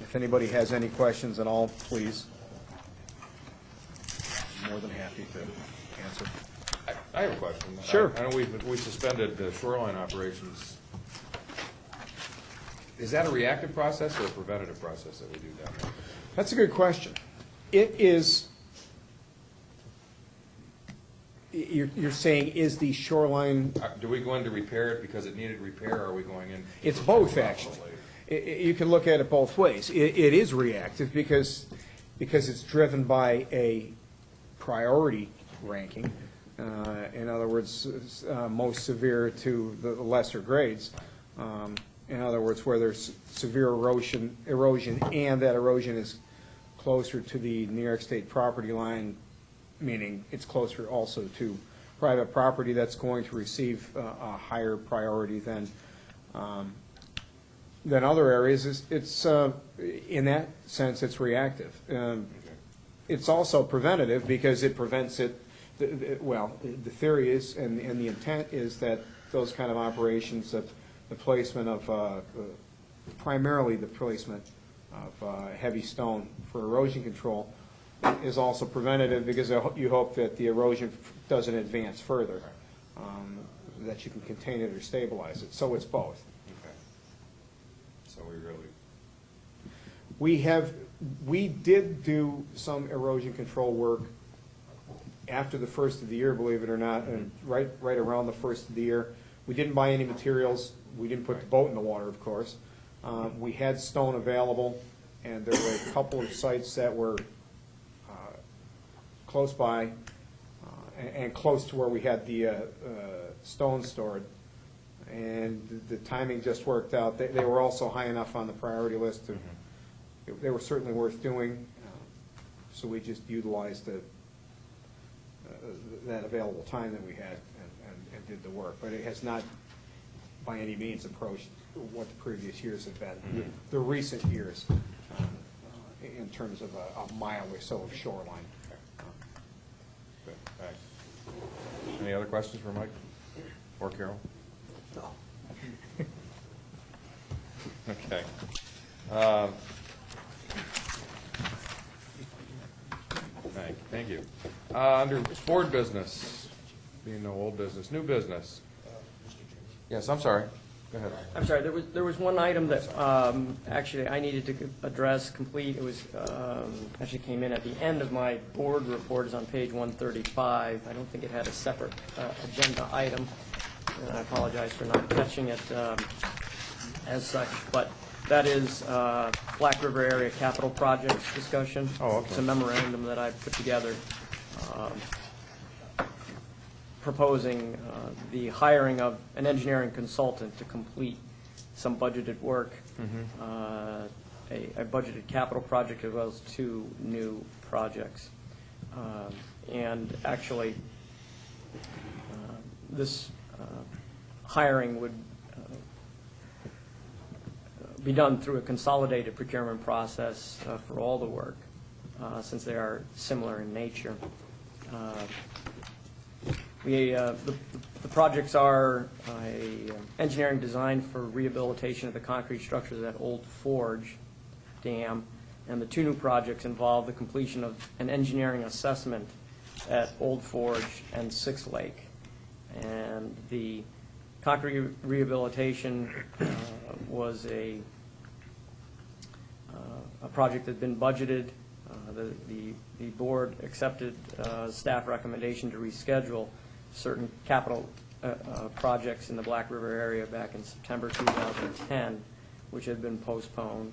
If anybody has any questions at all, please. I'm more than happy to answer. I have a question. Sure. I know we suspended the shoreline operations. Is that a reactive process or a preventative process that we do down there? That's a good question. It is, you're saying, is the shoreline, Do we go in to repair it because it needed repair, or are we going in? it's both, actually. You can look at it both ways. It is reactive because it's driven by a priority ranking. In other words, most severe to the lesser grades. In other words, where there's severe erosion, and that erosion is closer to the New York State property line, meaning it's closer also to private property that's going to receive a higher priority than other areas. It's in that sense, it's reactive. It's also preventative because it prevents it. Well, the theory is, and the intent is that those kind of operations, that the placement of, primarily the placement of heavy stone for erosion control is also preventative because you hope that the erosion doesn't advance further, that you can contain it or stabilize it. So it's both. Okay. So We did do some erosion control work after the first of the year, believe it or not, and right around the first of the year. We didn't buy any materials. We didn't put the boat in the water, of course. We had stone available, and there were a couple of sites that were close by and close to where we had the stone stored. And the timing just worked out. They were also high enough on the priority list to, they were certainly worth doing. So we just utilized that available time that we had and did the work. But it has not by any means approached what the previous years have been, the recent years, in terms of a mile or so of shoreline. Good, thanks. Any other questions for Mike or Carol? No. Okay. Thank you. Under board business, being no old business, new business. Yes, I'm sorry. Go ahead. I'm sorry, there was one item that actually I needed to address, complete. It was, actually came in at the end of my board report, is on page 135. I don't think it had a separate agenda item, and I apologize for not catching it as such, but that is Black River Area Capital Projects discussion. Oh, okay. It's a memorandum that I put together proposing the hiring of an engineering consultant to complete some budgeted work, a budgeted capital project as well as 2 new projects. And actually, this hiring would be done through a consolidated procurement process for all the work, since they are similar in nature. The projects are engineering design for rehabilitation of the concrete structures at Old Forge Dam, and the 2 new projects involve the completion of an engineering assessment at Old Forge and Six Lake. And the concrete rehabilitation was a project that had been budgeted. The board accepted staff recommendation to reschedule certain capital projects in the Black River area back in September 2010, which had been postponed.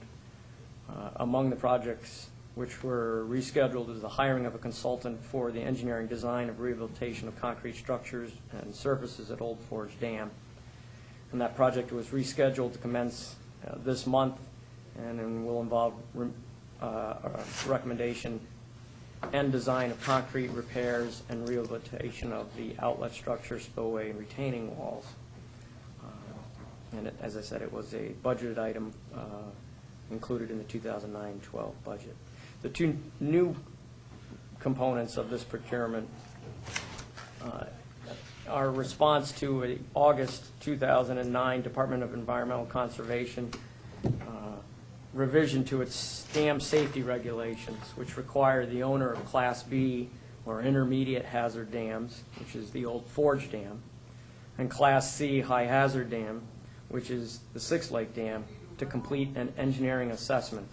Among the projects which were rescheduled is the hiring of a consultant for the engineering design of rehabilitation of concrete structures and surfaces at Old Forge Dam. And that project was rescheduled to commence this month, and then will involve recommendation and design of concrete repairs and rehabilitation of the outlet structure, spillway, and retaining walls. And as I said, it was a budgeted item included in the 2009-12 budget. The 2 new components of this procurement are a response to an August 2009 Department of Environmental Conservation revision to its dam safety regulations, which require the owner of Class B or intermediate hazard dams, which is the Old Forge Dam, and Class C high hazard dam, which is the Six Lake Dam, to complete an engineering assessment.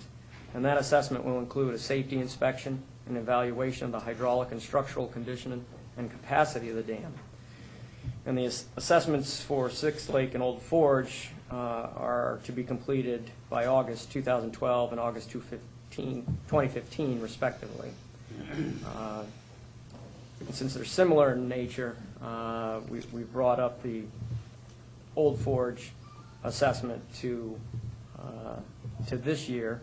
And that assessment will include a safety inspection and evaluation of the hydraulic and structural condition and capacity of the dam. And the assessments for Six Lake and Old Forge are to be completed by August 2012 and August 2015, respectively. And since they're similar in nature, we brought up the Old Forge assessment to this year.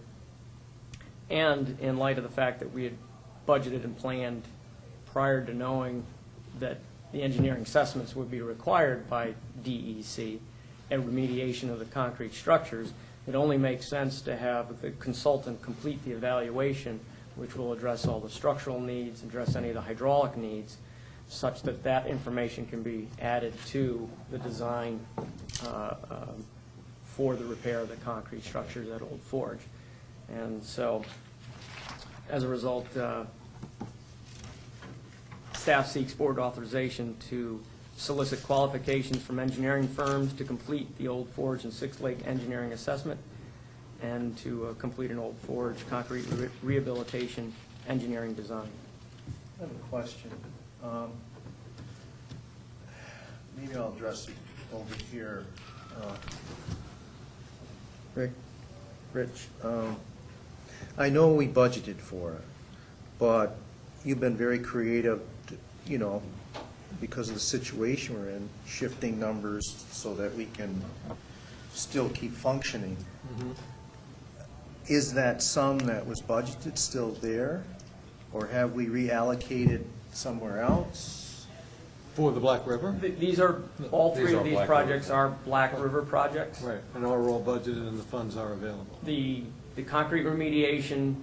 And in light of the fact that we had budgeted and planned prior to knowing that the engineering assessments would be required by DEC and remediation of the concrete structures, it only makes sense to have the consultant complete the evaluation, which will address all the structural needs, address any of the hydraulic needs, such that that information can be added to the design for the repair of the concrete structures at Old Forge. And so, as a result, staff seeks board authorization to solicit qualifications from engineering firms to complete the Old Forge and Six Lake engineering assessment and to complete an Old Forge concrete rehabilitation engineering design. I have a question. Maybe I'll address it over here. Rich, I know we budgeted for it, but you've been very creative, you know, because of the situation we're in, shifting numbers so that we can still keep functioning. Is that sum that was budgeted still there, or have we reallocated somewhere else? For the Black River? These are, all These three are of these Black projects are Black River projects. Right, and are all budgeted and the funds are available. The concrete remediation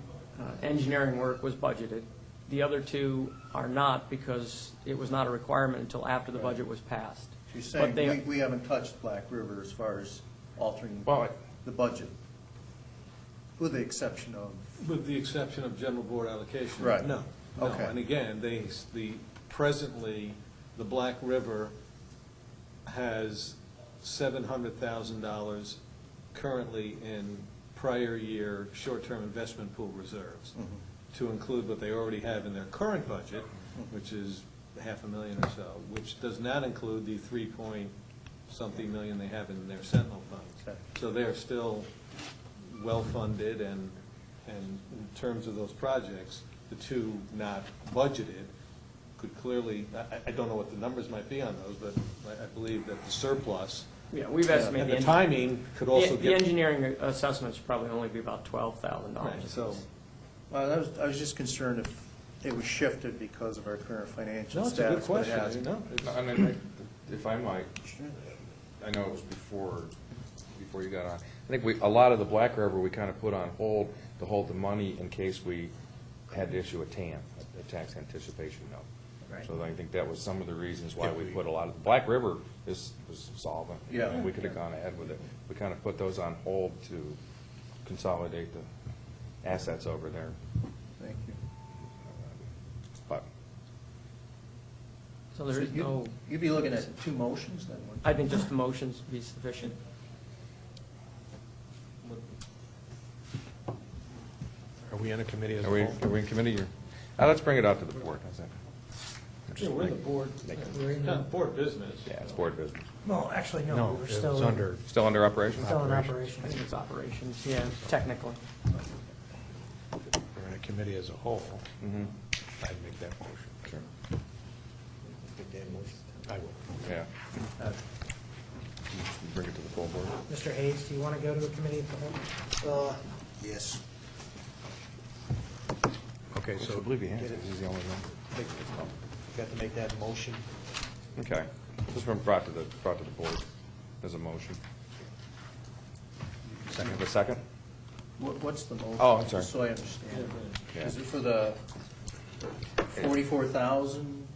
engineering work was budgeted. The other two are not because it was not a requirement until after the budget was passed. You're saying But they- we haven't touched Black River as far as altering Well, the budget, with the exception of, With the exception of general board allocation. Right. No. No. Okay. And again, presently, the Black River has $700,000 currently in prior year short-term investment pool reserves, to include what they already have in their current budget, which is $500,000 or so, which does not include the 3-point-something million they have in their Sentinel funds. Okay. So they're still well-funded, and in terms of those projects, the two not budgeted could clearly, I don't know what the numbers might be on those, but I believe that the surplus Yeah, we've estimated and the timing could also the get. engineering assessments probably only be about $12,000. Right, so, well, I was just concerned if it was shifted because of our current financial no, it's a good status. but it question. hasn't. No, it's- And then, if I might, I know it was before you got on. I think a lot of the Black River, we kind of put on hold to hold the money in case we had to issue a TAN, a tax anticipation note. Right. So I think that was some of the reasons why we put a lot of, Black River was solvent. Yeah. And we could have gone ahead with it. We kind of put those on hold to consolidate the assets over there. Thank you. But So there is So you- no, You'd be looking at two motions then? wouldn't you? I think just the motions be sufficient. Are we in a committee as a are we whole? in committee or? Let's bring it out to the board. How's that? yeah, we're in the board, kind of board business. Yeah, it's board business. Well, actually, no, No, we're it still. was under, Still under operation? Still in I operation. think it's operations, yeah, technically. we're in a committee as a whole. Mm-hmm. I'd make that motion. Sure. I will. Yeah. Bring it to the full board. Mr. Hayes, do you want to go to a committee of the whole? Yes. Okay, So I so believe he has it. He's the only one. Got to make that motion. Okay. This one brought to the board as a motion. Second. The second? What's the motion? Oh, I'm sorry. Just so I understand. Yeah. Is it for the 44,000?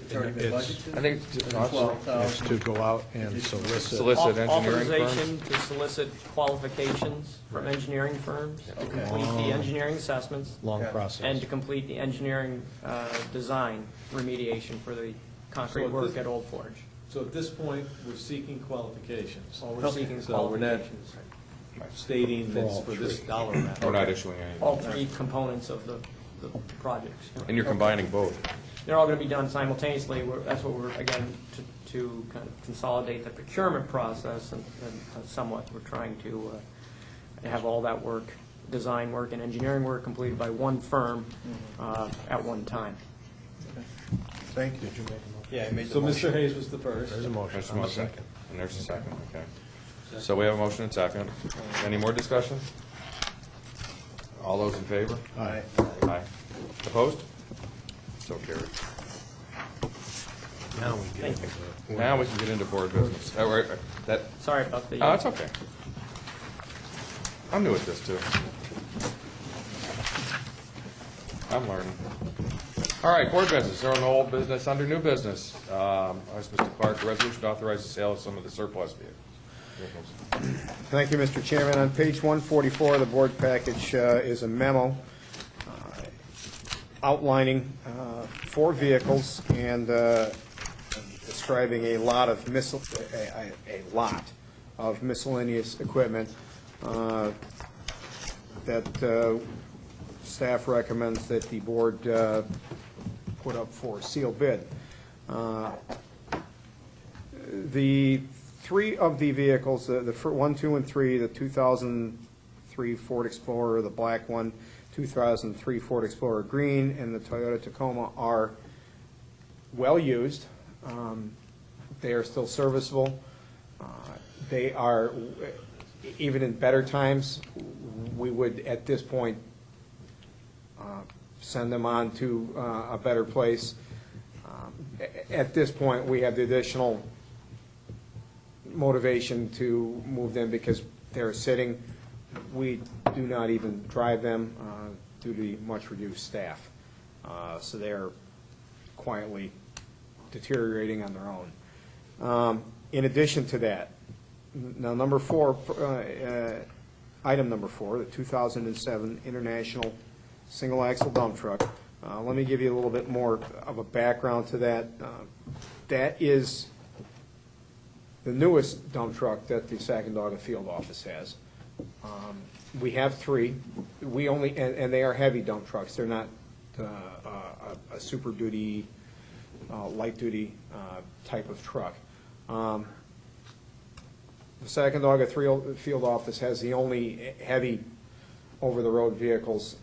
It's already been It's- budgeted? I think it's- no, it's- 12,000. To go out and solicit. Solicit engineering firms? Authorization to solicit qualifications from engineering firms, to Okay. complete the engineering assessments, Long Yeah. process. and to complete the engineering design remediation for the concrete So work this- at Old Forge. So at this point, we're seeking qualifications. Well, we're seeking So we're not qualifications. stating For that's all for this three. dollar amount. We're not issuing any. All three components of the projects. And you're combining both. They're all going to be done simultaneously. That's what we're, again, to kind of consolidate the procurement process and somewhat, we're trying to have all that work, design work and engineering work completed by one firm at one time. Thank you. Did you make a motion? Yeah, I made So Mr. Hayes was the first. There's a motion. There's a I'm a motion. second. And there's a second, okay. So we have a motion and second. Any more discussion? All those in favor? Aye. Aye. Opposed? So carried. Now we get Thank into. Now we can get into board business. That, Sorry about the. oh, it's okay. I'm new at this too. I'm learning. All right, board business, there are no old business, under new business. Ask Mr. Clark, a resolution to authorize the sale of some of the surplus vehicles. Thank you, Mr. Chairman. On page 144 of the board package is a memo outlining 4 vehicles and describing a lot of miscellaneous equipment that staff recommends that the board put up for sealed bid. The 3 of the vehicles, the 1, 2, and 3, the 2003 Ford Explorer, the black one, 2003 Ford Explorer green, and the Toyota Tacoma are well-used. They are still serviceable. They are, even in better times, we would, at this point, send them on to a better place. At this point, we have the additional motivation to move them because they're sitting. We do not even drive them due to the much reduced staff. So they're quietly deteriorating on their own. In addition to that, now number 4, item number 4, the 2007 International Single Axle Dump Truck. Let me give you a little bit more of a background to that. That is the newest dump truck that the Sacandaga Field Office has. We have 3. We only, and they are heavy dump trucks. They're not a super duty, light duty type of truck. The Sacandaga Field Office has the only heavy over-the-road vehicles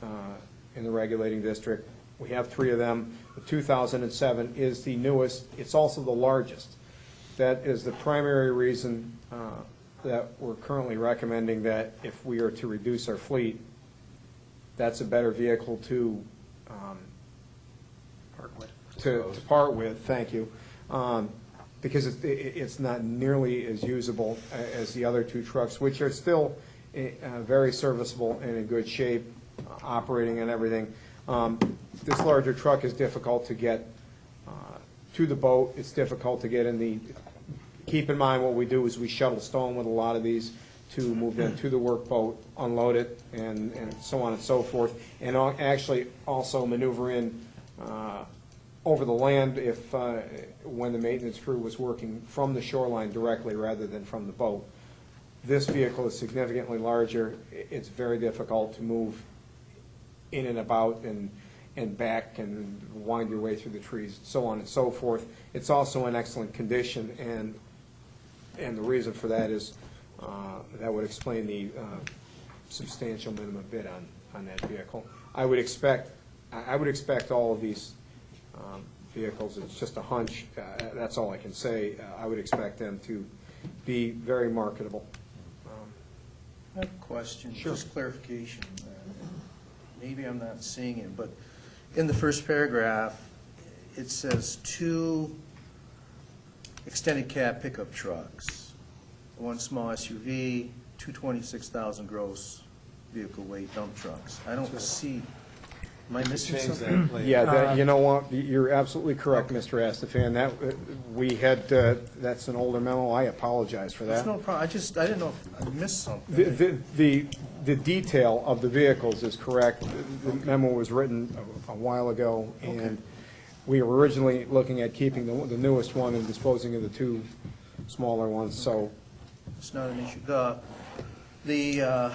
in the regulating district. We have 3 of them. The 2007 is the newest. It's also the largest. That is the primary reason that we're currently recommending that if we are to reduce our fleet, that's a better vehicle to part with. Thank you. Because it's not nearly as usable as the other 2 trucks, which are still very serviceable and in good shape, operating and everything. This larger truck is difficult to get to the boat. It's difficult to get in the, keep in mind what we do is we shuttle stone with a lot of these to move them to the workboat, unload it, and so on and so forth. And actually also maneuver in over the land if, when the maintenance crew was working from the shoreline directly rather than from the boat. This vehicle is significantly larger. It's very difficult to move in and about and back and wind your way through the trees, so on and so forth. It's also in excellent condition, and the reason for that is that would explain the substantial minimum bid on that vehicle. I would expect all of these vehicles, it's just a hunch, that's all I can say, I would expect them to be very marketable. I have a question, just clarification. Maybe I'm not seeing it, but in the first paragraph, it says 2 extended cab pickup trucks, 1 small SUV, 2 26,000 gross vehicle weight dump trucks. I don't see Am I missing Change something? that plan. Yeah, that, you know what, you're absolutely correct, Mr. Astafan. That, we had, that's an older memo. I apologize for That's that. no problem, I didn't know if I missed something. The detail of the vehicles is correct. The memo was written a while ago, and we were originally looking at keeping the newest one and disposing of the two smaller ones, so. It's not an issue. The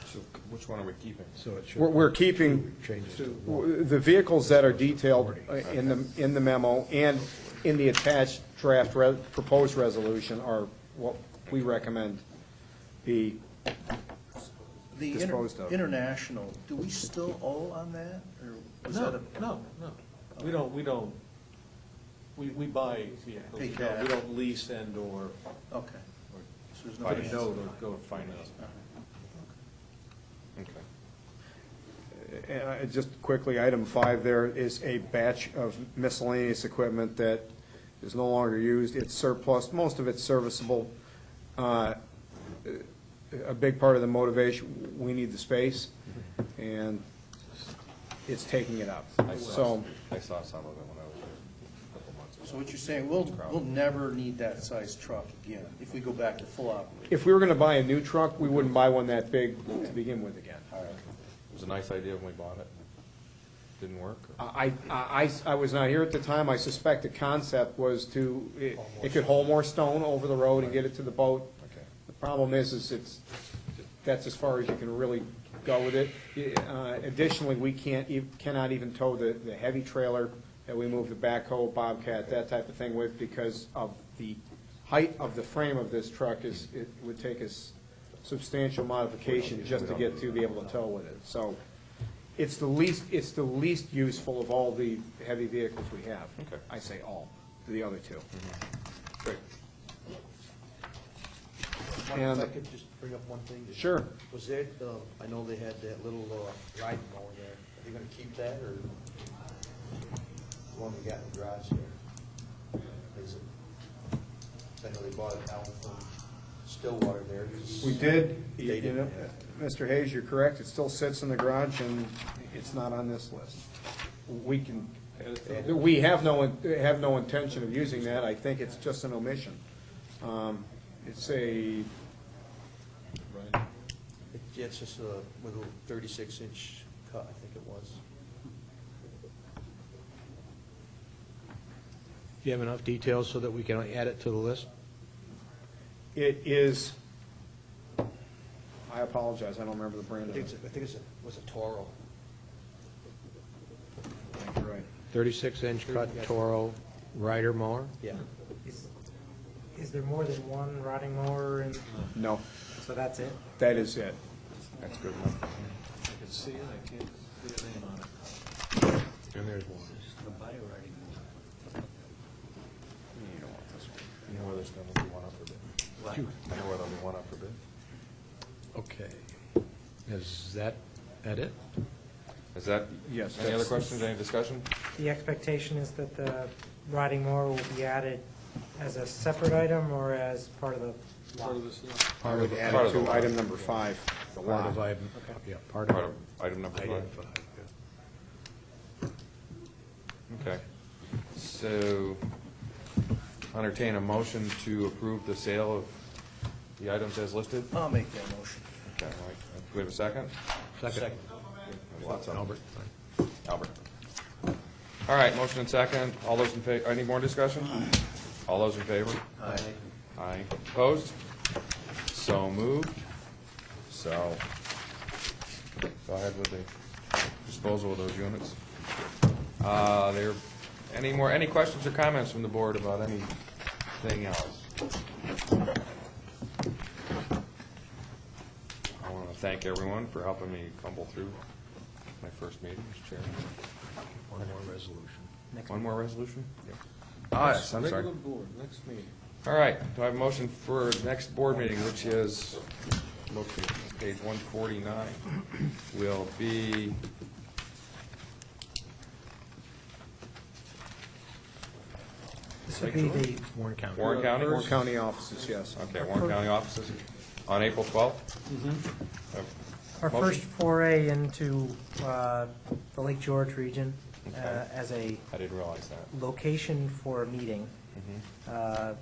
So which one are we keeping? So it should. We're keeping Changes to one. the vehicles that are detailed in the memo and in the attached draft proposed resolution are what we recommend be the disposed of. international, do we still owe on that? Or was that No, a? we don't, we buy vehicles, Pay we cash. don't lease and or Okay. So there's no put a finance. note or go finance. Okay. Just quickly, item 5, there is a batch of miscellaneous equipment that is no longer used. It's surplus, most of it's serviceable. A big part of the motivation, we need the space, and it's taking it up. So, I saw some of it when I was there a couple months ago. So what you're saying, we'll never need that size truck again if we go back to full operation. if we were gonna buy a new truck, we wouldn't buy one that big to begin with again. It was a nice idea when we bought it. Didn't work? or- I was not here at the time. I suspect the concept was to, it could hold more stone over the road and get it to the boat. Okay. The problem is that's as far as you can really go with it. Additionally, we cannot even tow the heavy trailer that we move the backhoe, bobcat, that type of thing with because of the height of the frame of this truck it would take us substantial modification just to get to be able to tow with it. So it's the least useful of all the heavy vehicles we have. Okay. I say all, the other two. Great. And- If I could just bring up one thing. Sure. Was there, I know they had that little riding mower there. Are they gonna keep that, or the one we got in the garage there? Is it? I know they bought it down from Stillwater there. 'cause We did, They you didn't know, have Mr. Hayes, you're correct, it still sits in the garage and it's not on this list. We have no intention of using that, I think it's just an omission. It's a, Yeah, it's just a little 36-inch cut, I think it was. Do you have enough details so that we can add it to the list? it is, I apologize, I don't remember the brand I of think it. it's, it was a Toro. I think you're right. 36-inch cut Toro rider mower? Yeah. Is there more than one riding mower, and No, so that's it? that is it. That's good enough. I can see it, I can't see a name on it. And there's one. The buyer writing. You don't want this one. You know where there's going to be one up for bid? What? I know where there'll be one up for bid. Okay. Is that it? Is that, Yes, any other that's- questions, any discussion? The expectation is that the riding mower will be added as a separate item or as part of the lot? Part of this, I would add Part it of the to lot. item number 5, the Part lot. of item, yeah, part Part of of item number 5. item 5, yeah. Okay. So, entertain a motion to approve the sale of the items as listed. I'll make that motion. Okay, Mike. Do we have a second? Second. Lots of them. Albert. Albert. All right, motion and second. All those in favor, any more discussion? All those in favor? Aye. Aye. Opposed? So moved. So, go ahead with the disposal of those units. Any questions or comments from the board about anything else? I want to thank everyone for helping me fumble through my first meeting as chairman. One more resolution. One more resolution? Yes, I'm sorry. regular board, next meeting. All right, do I have a motion for next board meeting, which is, located on page 149, will be This would be the, Warren County. Warren County? Warren County offices, yes. Okay, Warren County offices on April 12th? Our Motion? first foray into the Lake George region Okay. as a I didn't realize that. location for a meeting. Mhm.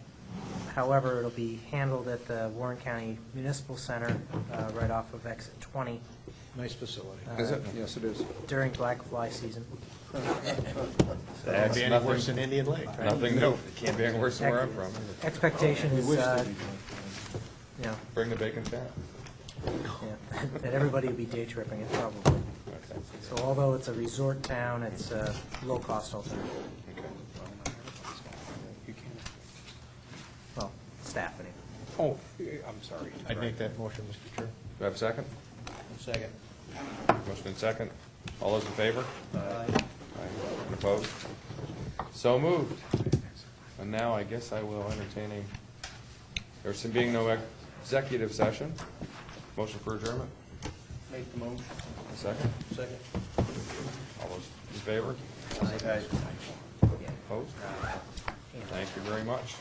However, it'll be handled at the Warren County Municipal Center, right off of exit 20, Nice facility. Is it? Yes, it is. during black fly season. Can't be any worse than Indian Lake, right? Nothing new. It can't be any worse than where I'm from. Expectation is, you know, Bring the bacon chat. yeah, that everybody will be day tripping it probably. Okay. So although it's a resort town, it's a low-cost alternative. Okay. Well, staff anyway. Oh, I'm sorry. I'd make that motion, Mr. Chair. Do I have a second? Second. Motion and second. All those in favor? Aye. Opposed? So moved. And now I guess I will entertain there's being no executive session. Motion for adjournment? Make the motion. A second? Second. All those in favor? Aye. Opposed? Thank you very much.